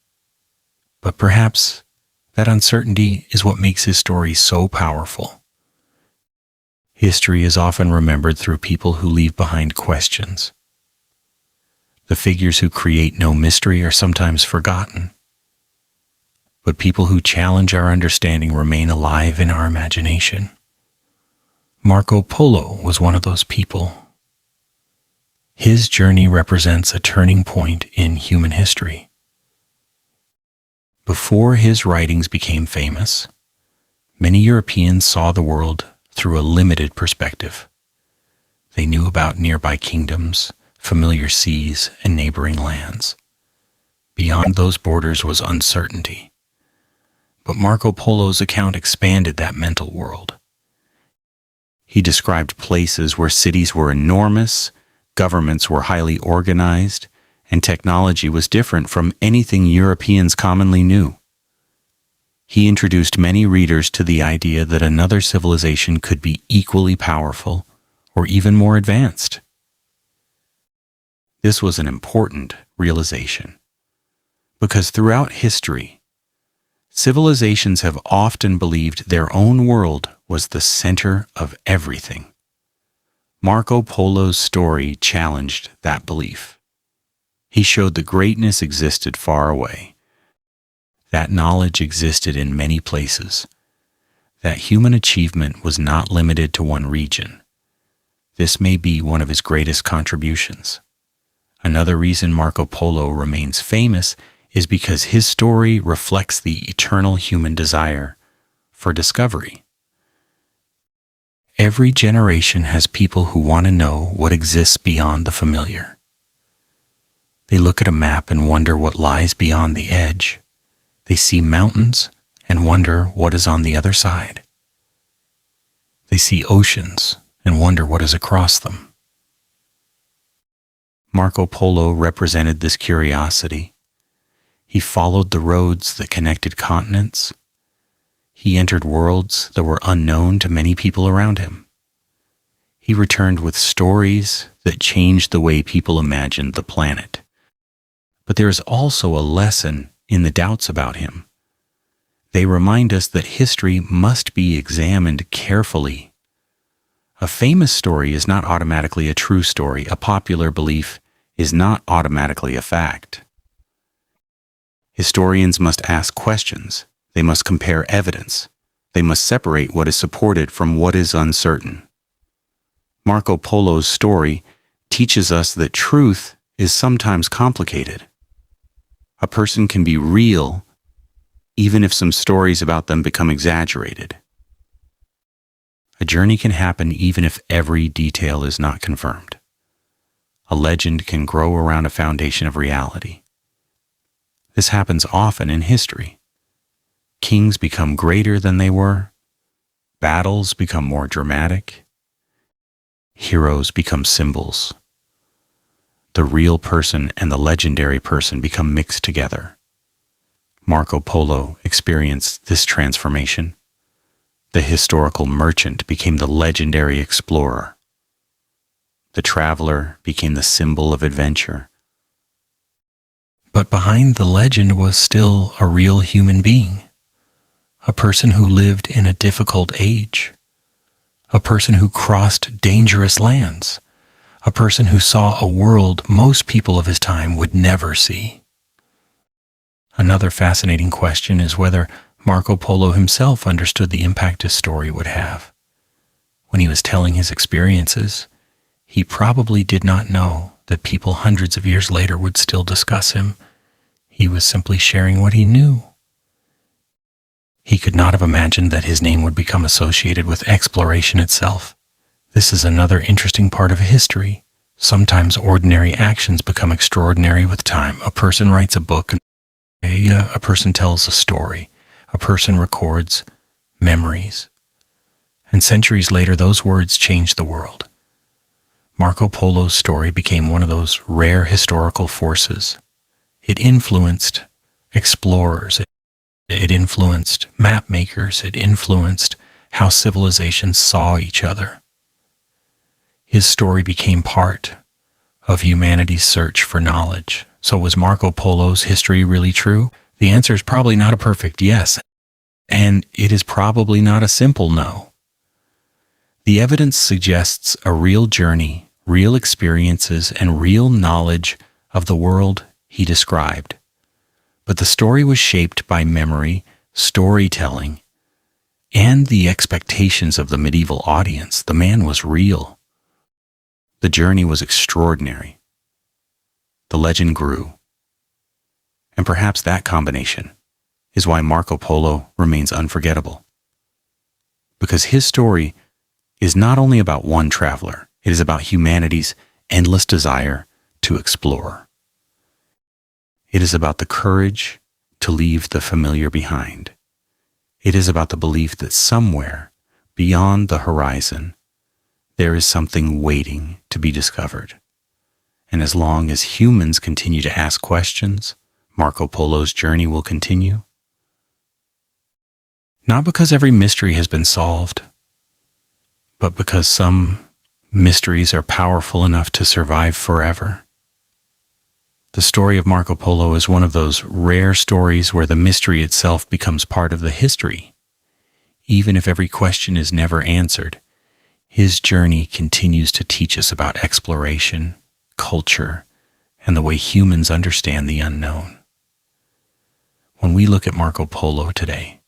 but perhaps that uncertainty is what makes his story so powerful. History is often remembered through people who leave behind questions. The figures who create no mystery are sometimes forgotten, but people who challenge our understanding remain alive in our imagination. Marco Polo was one of those people. His journey represents a turning point in human history. Before his writings became famous, many Europeans saw the world through a limited perspective. They knew about nearby kingdoms, familiar seas, and neighboring lands. Beyond those borders was uncertainty. But Marco Polo's account expanded that mental world. He described places where cities were enormous, governments were highly organized, and technology was different from anything Europeans commonly knew. He introduced many readers to the idea that another civilization could be equally powerful or even more advanced. This was an important realization, because throughout history, civilizations have often believed their own world was the center of everything. Marco Polo's story challenged that belief. He showed that greatness existed far away, that knowledge existed in many places, that human achievement was not limited to one region. This may be one of his greatest contributions. Another reason Marco Polo remains famous is because his story reflects the eternal human desire for discovery. Every generation has people who want to know what exists beyond the familiar. They look at a map and wonder what lies beyond the edge. They see mountains and wonder what is on the other side. They see oceans and wonder what is across them. Marco Polo represented this curiosity. He followed the roads that connected continents. He entered worlds that were unknown to many people around him. He returned with stories that changed the way people imagined the planet. But there is also a lesson in the doubts about him. They remind us that history must be examined carefully. A famous story is not automatically a true story. A popular belief is not automatically a fact. Historians must ask questions. They must compare evidence. They must separate what is supported from what is uncertain. Marco Polo's story teaches us that truth is sometimes complicated. A person can be real even if some stories about them become exaggerated. A journey can happen even if every detail is not confirmed. A legend can grow around a foundation of reality. This happens often in history. Kings become greater than they were. Battles become more dramatic. Heroes become symbols. The real person and the legendary person become mixed together. Marco Polo experienced this transformation. The historical merchant became the legendary explorer. The traveler became the symbol of adventure. But behind the legend was still a real human being, a person who lived in a difficult age, a person who crossed dangerous lands, a person who saw a world most people of his time would never see. Another fascinating question is whether Marco Polo himself understood the impact his story would have. When he was telling his experiences, he probably did not know that people hundreds of years later would still discuss him. He was simply sharing what he knew. He could not have imagined that his name would become associated with exploration itself. This is another interesting part of history. Sometimes ordinary actions become extraordinary with time. A person writes a book, a person tells a story, a person records memories. And centuries later, those words change the world. Marco Polo's story became one of those rare historical forces. It influenced explorers, it influenced map makers, it influenced how civilizations saw each other. His story became part of humanity's search for knowledge. So was Marco Polo's history really true? The answer is probably not a perfect yes, and it is probably not a simple no. The evidence suggests a real journey, real experiences, and real knowledge of the world he described. But the story was shaped by memory, storytelling, and the expectations of the medieval audience. The man was real. The journey was extraordinary. The legend grew. And perhaps that combination is why Marco Polo remains unforgettable. Because his story is not only about one traveler, it is about humanity's endless desire to explore. It is about the courage to leave the familiar behind. It is about the belief that somewhere beyond the horizon, there is something waiting to be discovered. And as long as humans continue to ask questions, Marco Polo's journey will continue. Not because every mystery has been solved, but because some mysteries are powerful enough to survive forever. The story of Marco Polo is one of those rare stories where the mystery itself becomes part of the history. Even if every question is never answered, his journey continues to teach us about exploration, culture, and the way humans understand the unknown. When we look at Marco Polo today,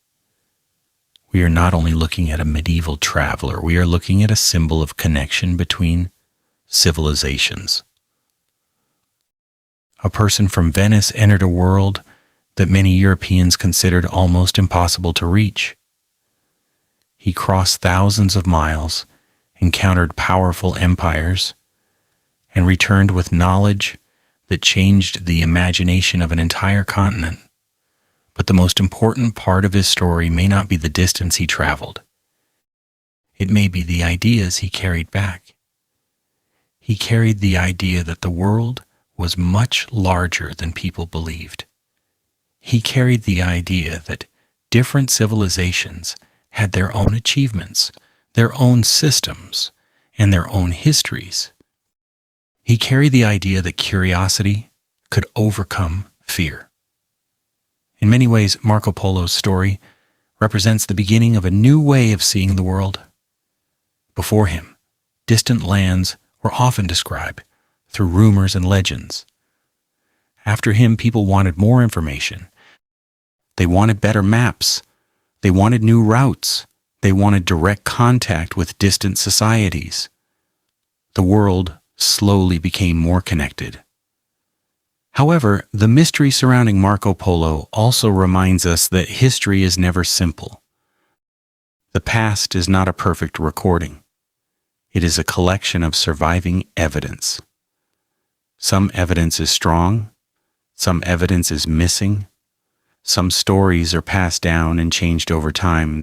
we are not only looking at a medieval traveler, we are looking at a symbol of connection between civilizations. A person from Venice entered a world that many Europeans considered almost impossible to reach. He crossed thousands of miles, encountered powerful empires, and returned with knowledge that changed the imagination of an entire continent. But the most important part of his story may not be the distance he traveled. It may be the ideas he carried back. He carried the idea that the world was much larger than people believed. He carried the idea that different civilizations had their own achievements, their own systems, and their own histories. He carried the idea that curiosity could overcome fear. In many ways, Marco Polo's story represents the beginning of a new way of seeing the world. Before him, distant lands were often described through rumors and legends. After him, people wanted more information. They wanted better maps. They wanted new routes. They wanted direct contact with distant societies. The world slowly became more connected. However, the mystery surrounding Marco Polo also reminds us that history is never simple. The past is not a perfect recording. It is a collection of surviving evidence. Some evidence is strong, some evidence is missing, some stories are passed down and changed over time.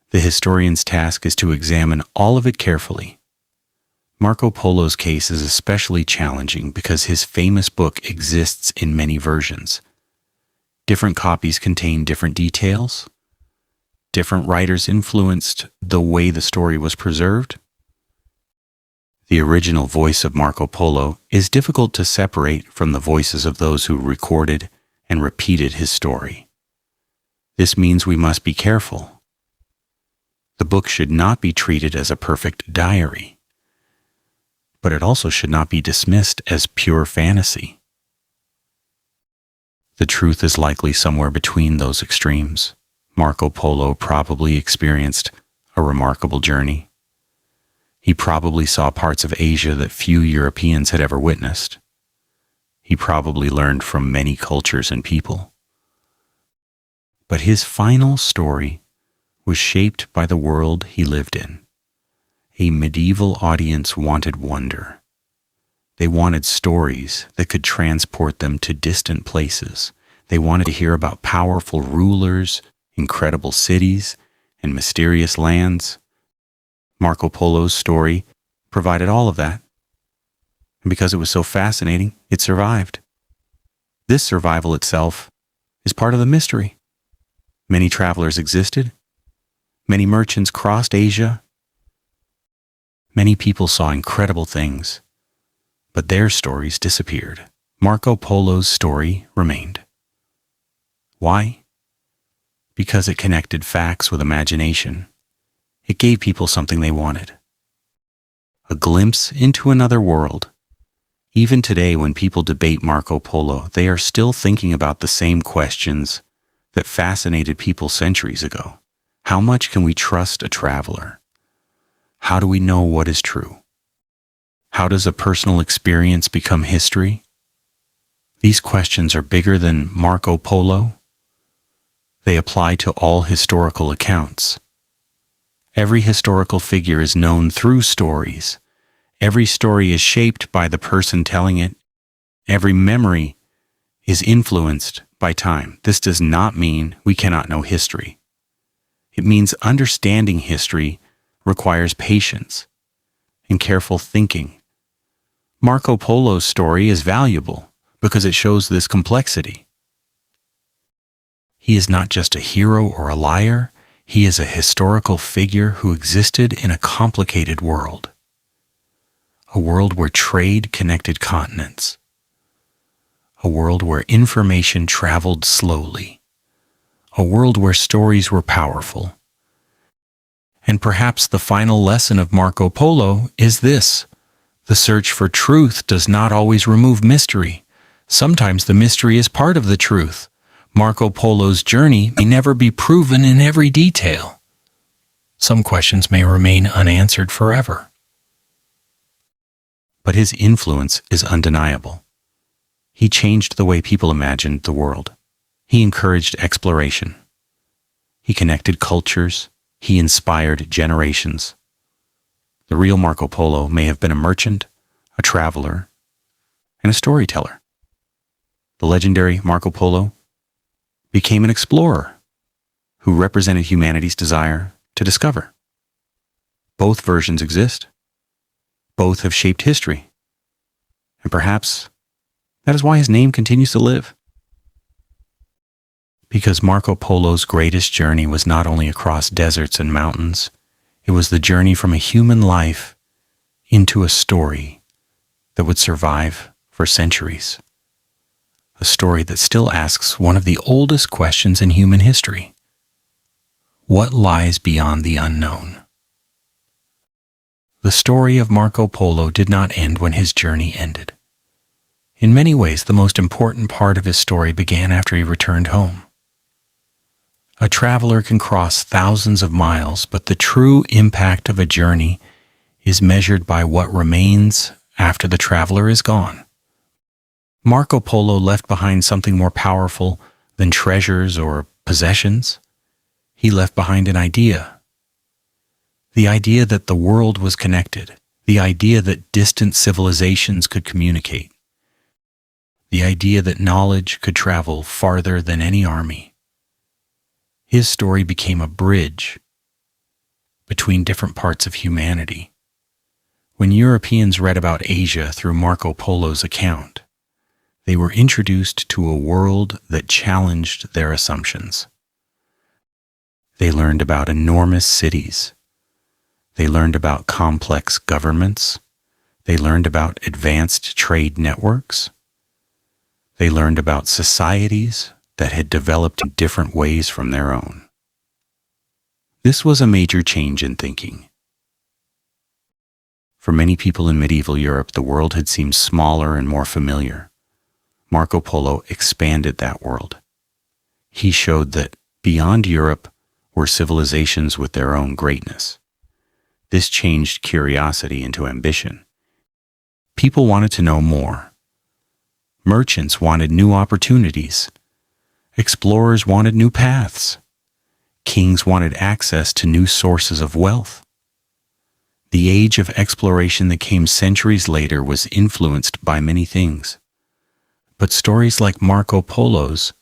The historian's task is to examine all of it carefully. Marco Polo's case is especially challenging because his famous book exists in many versions. Different copies contain different details. Different writers influenced the way the story was preserved. The original voice of Marco Polo is difficult to separate from the voices of those who recorded and repeated his story. This means we must be careful. The book should not be treated as a perfect diary, but it also should not be dismissed as pure fantasy. The truth is likely somewhere between those extremes. Marco Polo probably experienced a remarkable journey. He probably saw parts of Asia that few Europeans had ever witnessed. He probably learned from many cultures and people. But his final story was shaped by the world he lived in. A medieval audience wanted wonder. They wanted stories that could transport them to distant places. They wanted to hear about powerful rulers, incredible cities, and mysterious lands. Marco Polo's story provided all of that. And because it was so fascinating, it survived. This survival itself is part of the mystery. Many travelers existed. Many merchants crossed Asia. Many people saw incredible things, but their stories disappeared. Marco Polo's story remained. Why? Because it connected facts with imagination. It gave people something they wanted. A glimpse into another world. Even today, when people debate Marco Polo, they are still thinking about the same questions that fascinated people centuries ago. How much can we trust a traveler? How do we know what is true? How does a personal experience become history? These questions are bigger than Marco Polo. They apply to all historical accounts. Every historical figure is known through stories. Every story is shaped by the person telling it. Every memory is influenced by time. This does not mean we cannot know history. It means understanding history requires patience and careful thinking. Marco Polo's story is valuable because it shows this complexity. He is not just a hero or a liar. He is a historical figure who existed in a complicated world. A world where trade connected continents. A world where information traveled slowly. A world where stories were powerful. And perhaps the final lesson of Marco Polo is this: the search for truth does not always remove mystery. Sometimes the mystery is part of the truth. Marco Polo's journey may never be proven in every detail. Some questions may remain unanswered forever. But his influence is undeniable. He changed the way people imagined the world. He encouraged exploration. He connected cultures. He inspired generations. The real Marco Polo may have been a merchant, a traveler, and a storyteller. The legendary Marco Polo became an explorer who represented humanity's desire to discover. Both versions exist. Both have shaped history. And perhaps that is why his name continues to live. Because Marco Polo's greatest journey was not only across deserts and mountains, it was the journey from a human life into a story that would survive for centuries. A story that still asks one of the oldest questions in human history. What lies beyond the unknown? The story of Marco Polo did not end when his journey ended. In many ways, the most important part of his story began after he returned home. A traveler can cross thousands of miles, but the true impact of a journey is measured by what remains after the traveler is gone. Marco Polo left behind something more powerful than treasures or possessions. He left behind an idea. The idea that the world was connected. The idea that distant civilizations could communicate. The idea that knowledge could travel farther than any army. His story became a bridge between different parts of humanity. When Europeans read about Asia through Marco Polo's account, they were introduced to a world that challenged their assumptions. They learned about enormous cities. They learned about complex governments. They learned about advanced trade networks. They learned about societies that had developed in different ways from their own. This was a major change in thinking. For many people in medieval Europe, the world had seemed smaller and more familiar. Marco Polo expanded that world. He showed that beyond Europe were civilizations with their own greatness. This changed curiosity into ambition. People wanted to know more. Merchants wanted new opportunities. Explorers wanted new paths. Kings wanted access to new sources of wealth. The age of exploration that came centuries later was influenced by many things. But stories like Marco Polo's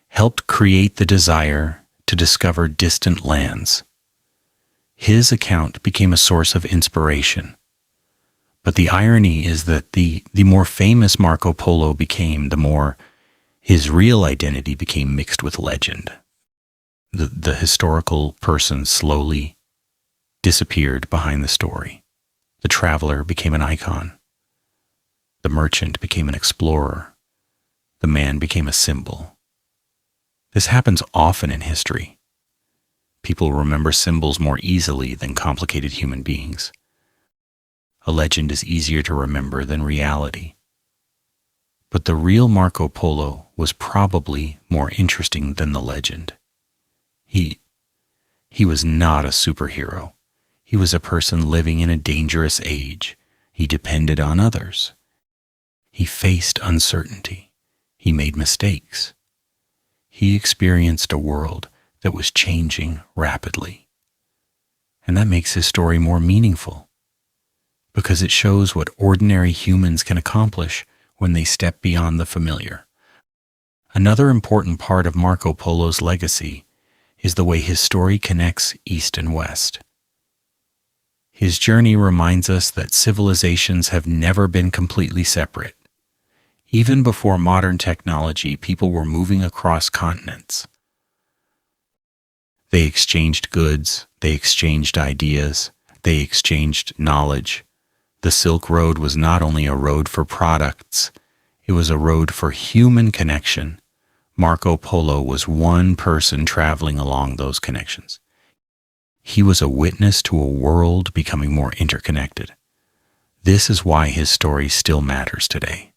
helped create the desire to discover distant lands. His account became a source of inspiration. But the irony is that the more famous Marco Polo became, the more his real identity became mixed with legend. The historical person slowly disappeared behind the story. The traveler became an icon. The merchant became an explorer. The man became a symbol. This happens often in history. People remember symbols more easily than complicated human beings. A legend is easier to remember than reality. But the real Marco Polo was probably more interesting than the legend. He was not a superhero. He was a person living in a dangerous age. He depended on others. He faced uncertainty. He made mistakes. He experienced a world that was changing rapidly. And that makes his story more meaningful, because it shows what ordinary humans can accomplish when they step beyond the familiar. Another important part of Marco Polo's legacy is the way his story connects East and West. His journey reminds us that civilizations have never been completely separate. Even before modern technology, people were moving across continents. They exchanged goods, they exchanged ideas, they exchanged knowledge. The Silk Road was not only a road for products, it was a road for human connection. Marco Polo was one person traveling along those connections. He was a witness to a world becoming more interconnected. This is why his story still matters today.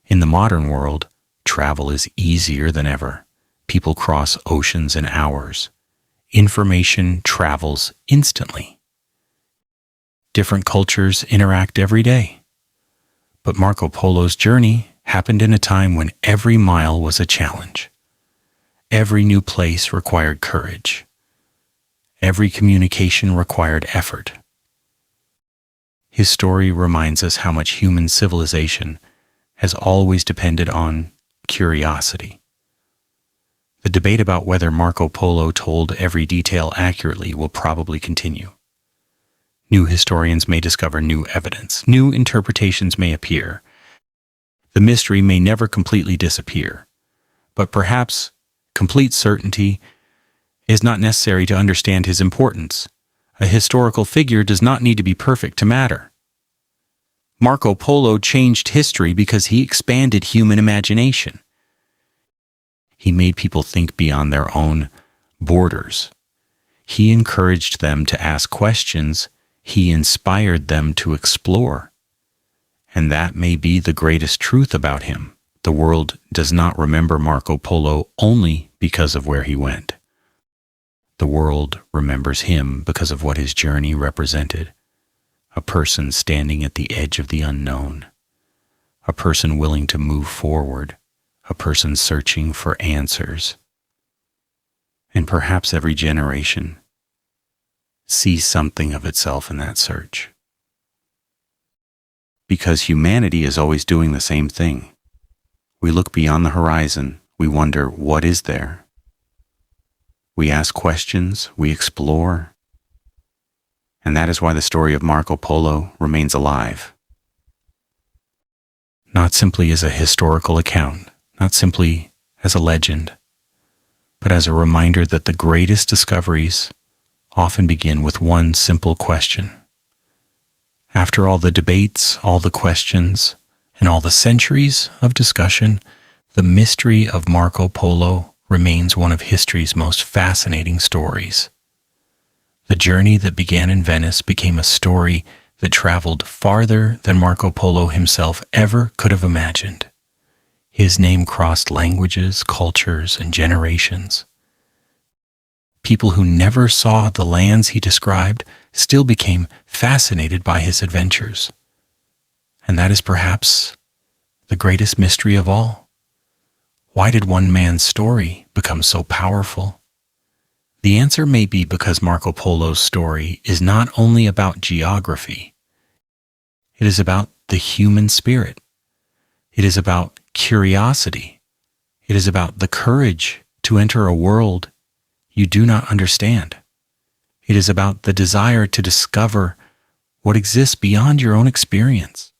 In the modern world, travel is easier than ever. People cross oceans in hours. Information travels instantly. Different cultures interact every day. But Marco Polo's journey happened in a time when every mile was a challenge. Every new place required courage. Every communication required effort. His story reminds us how much human civilization has always depended on curiosity. The debate about whether Marco Polo told every detail accurately will probably continue. New historians may discover new evidence. New interpretations may appear. The mystery may never completely disappear. But perhaps complete certainty is not necessary to understand his importance. A historical figure does not need to be perfect to matter. Marco Polo changed history because he expanded human imagination. He made people think beyond their own borders. He encouraged them to ask questions. He inspired them to explore. And that may be the greatest truth about him. The world does not remember Marco Polo only because of where he went. The world remembers him because of what his journey represented. A person standing at the edge of the unknown. A person willing to move forward. A person searching for answers. And perhaps every generation sees something of itself in that search. Because humanity is always doing the same thing. We look beyond the horizon. We wonder, what is there? We ask questions. We explore. And that is why the story of Marco Polo remains alive. Not simply as a historical account, not simply as a legend, but as a reminder that the greatest discoveries often begin with one simple question. After all the debates, all the questions, and all the centuries of discussion, the mystery of Marco Polo remains one of history's most fascinating stories. The journey that began in Venice became a story that traveled farther than Marco Polo himself ever could have imagined. His name crossed languages, cultures, and generations. People who never saw the lands he described still became fascinated by his adventures. And that is perhaps the greatest mystery of all. Why did one man's story become so powerful? The answer may be because Marco Polo's story is not only about geography. It is about the human spirit. It is about curiosity. It is about the courage to enter a world you do not understand. It is about the desire to discover what exists beyond your own experience.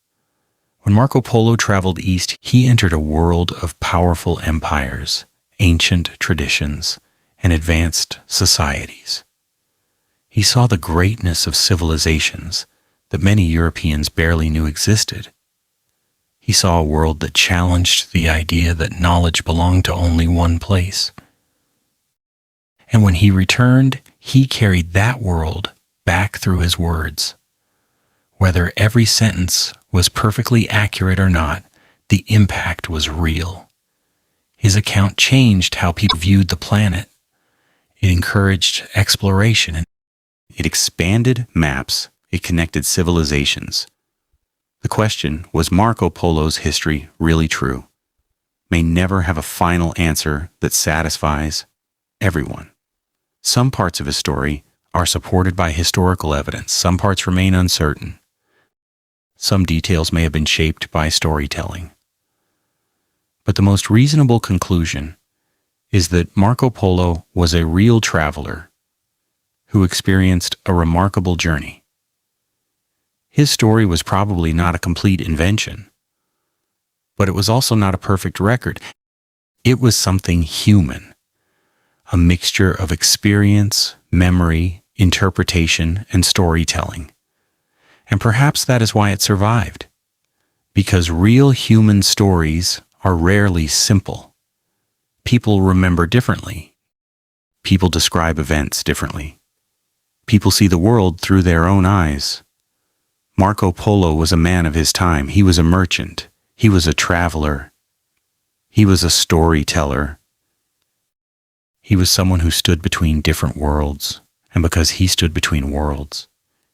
When Marco Polo traveled east, he entered a world of powerful empires, ancient traditions, and advanced societies. He saw the greatness of civilizations that many Europeans barely knew existed. He saw a world that challenged the idea that knowledge belonged to only one place. And when he returned, he carried that world back through his words. Whether every sentence was perfectly accurate or not, the impact was real. His account changed how people viewed the planet. It encouraged exploration, and it expanded maps. It connected civilizations. The question, was Marco Polo's history really true? May never have a final answer that satisfies everyone. Some parts of his story are supported by historical evidence. Some parts remain uncertain. Some details may have been shaped by storytelling. But the most reasonable conclusion is that Marco Polo was a real traveler who experienced a remarkable journey. His story was probably not a complete invention, but it was also not a perfect record. It was something human, a mixture of experience, memory, interpretation, and storytelling. And perhaps that is why it survived, because real human stories are rarely simple. People remember differently. People describe events differently. People see the world through their own eyes. Marco Polo was a man of his time. He was a merchant. He was a traveler. He was a storyteller. He was someone who stood between different worlds, and because he stood between worlds,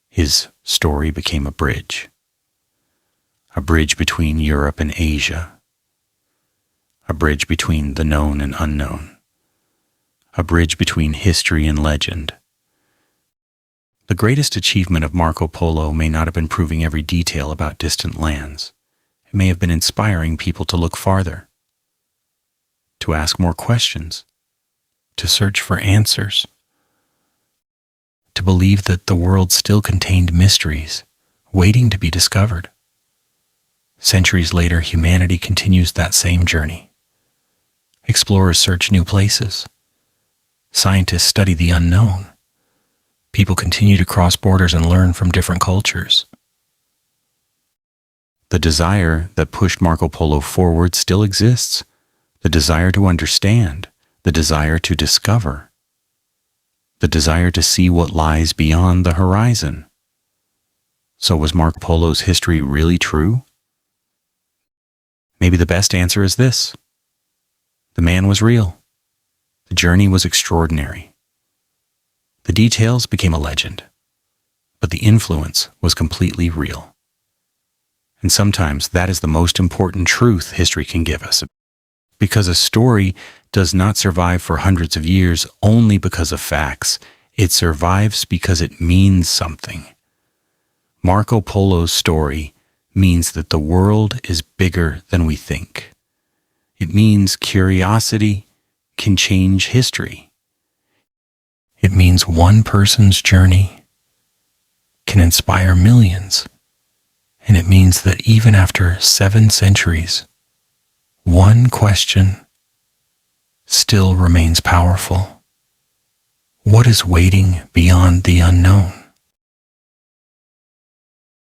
his story became a bridge between Europe and Asia, a bridge between the known and unknown, a bridge between history and legend. The greatest achievement of Marco Polo may not have been proving every detail about distant lands. It may have been inspiring people to look farther, to ask more questions, to search for answers, to believe that the world still contained mysteries waiting to be discovered. Centuries later, humanity continues that same journey. Explorers search new places. Scientists study the unknown. People continue to cross borders and learn from different cultures. The desire that pushed Marco Polo forward still exists. The desire to understand, the desire to discover, the desire to see what lies beyond the horizon. So was Marco Polo's history really true? Maybe the best answer is this. The man was real. The journey was extraordinary. The details became a legend, but the influence was completely real. And sometimes that is the most important truth history can give us, because a story does not survive for hundreds of years only because of facts. It survives because it means something. Marco Polo's story means that the world is bigger than we think. It means curiosity can change history. It means one person's journey can inspire millions. And it means that even after 7 centuries, one question still remains powerful. What is waiting beyond the unknown?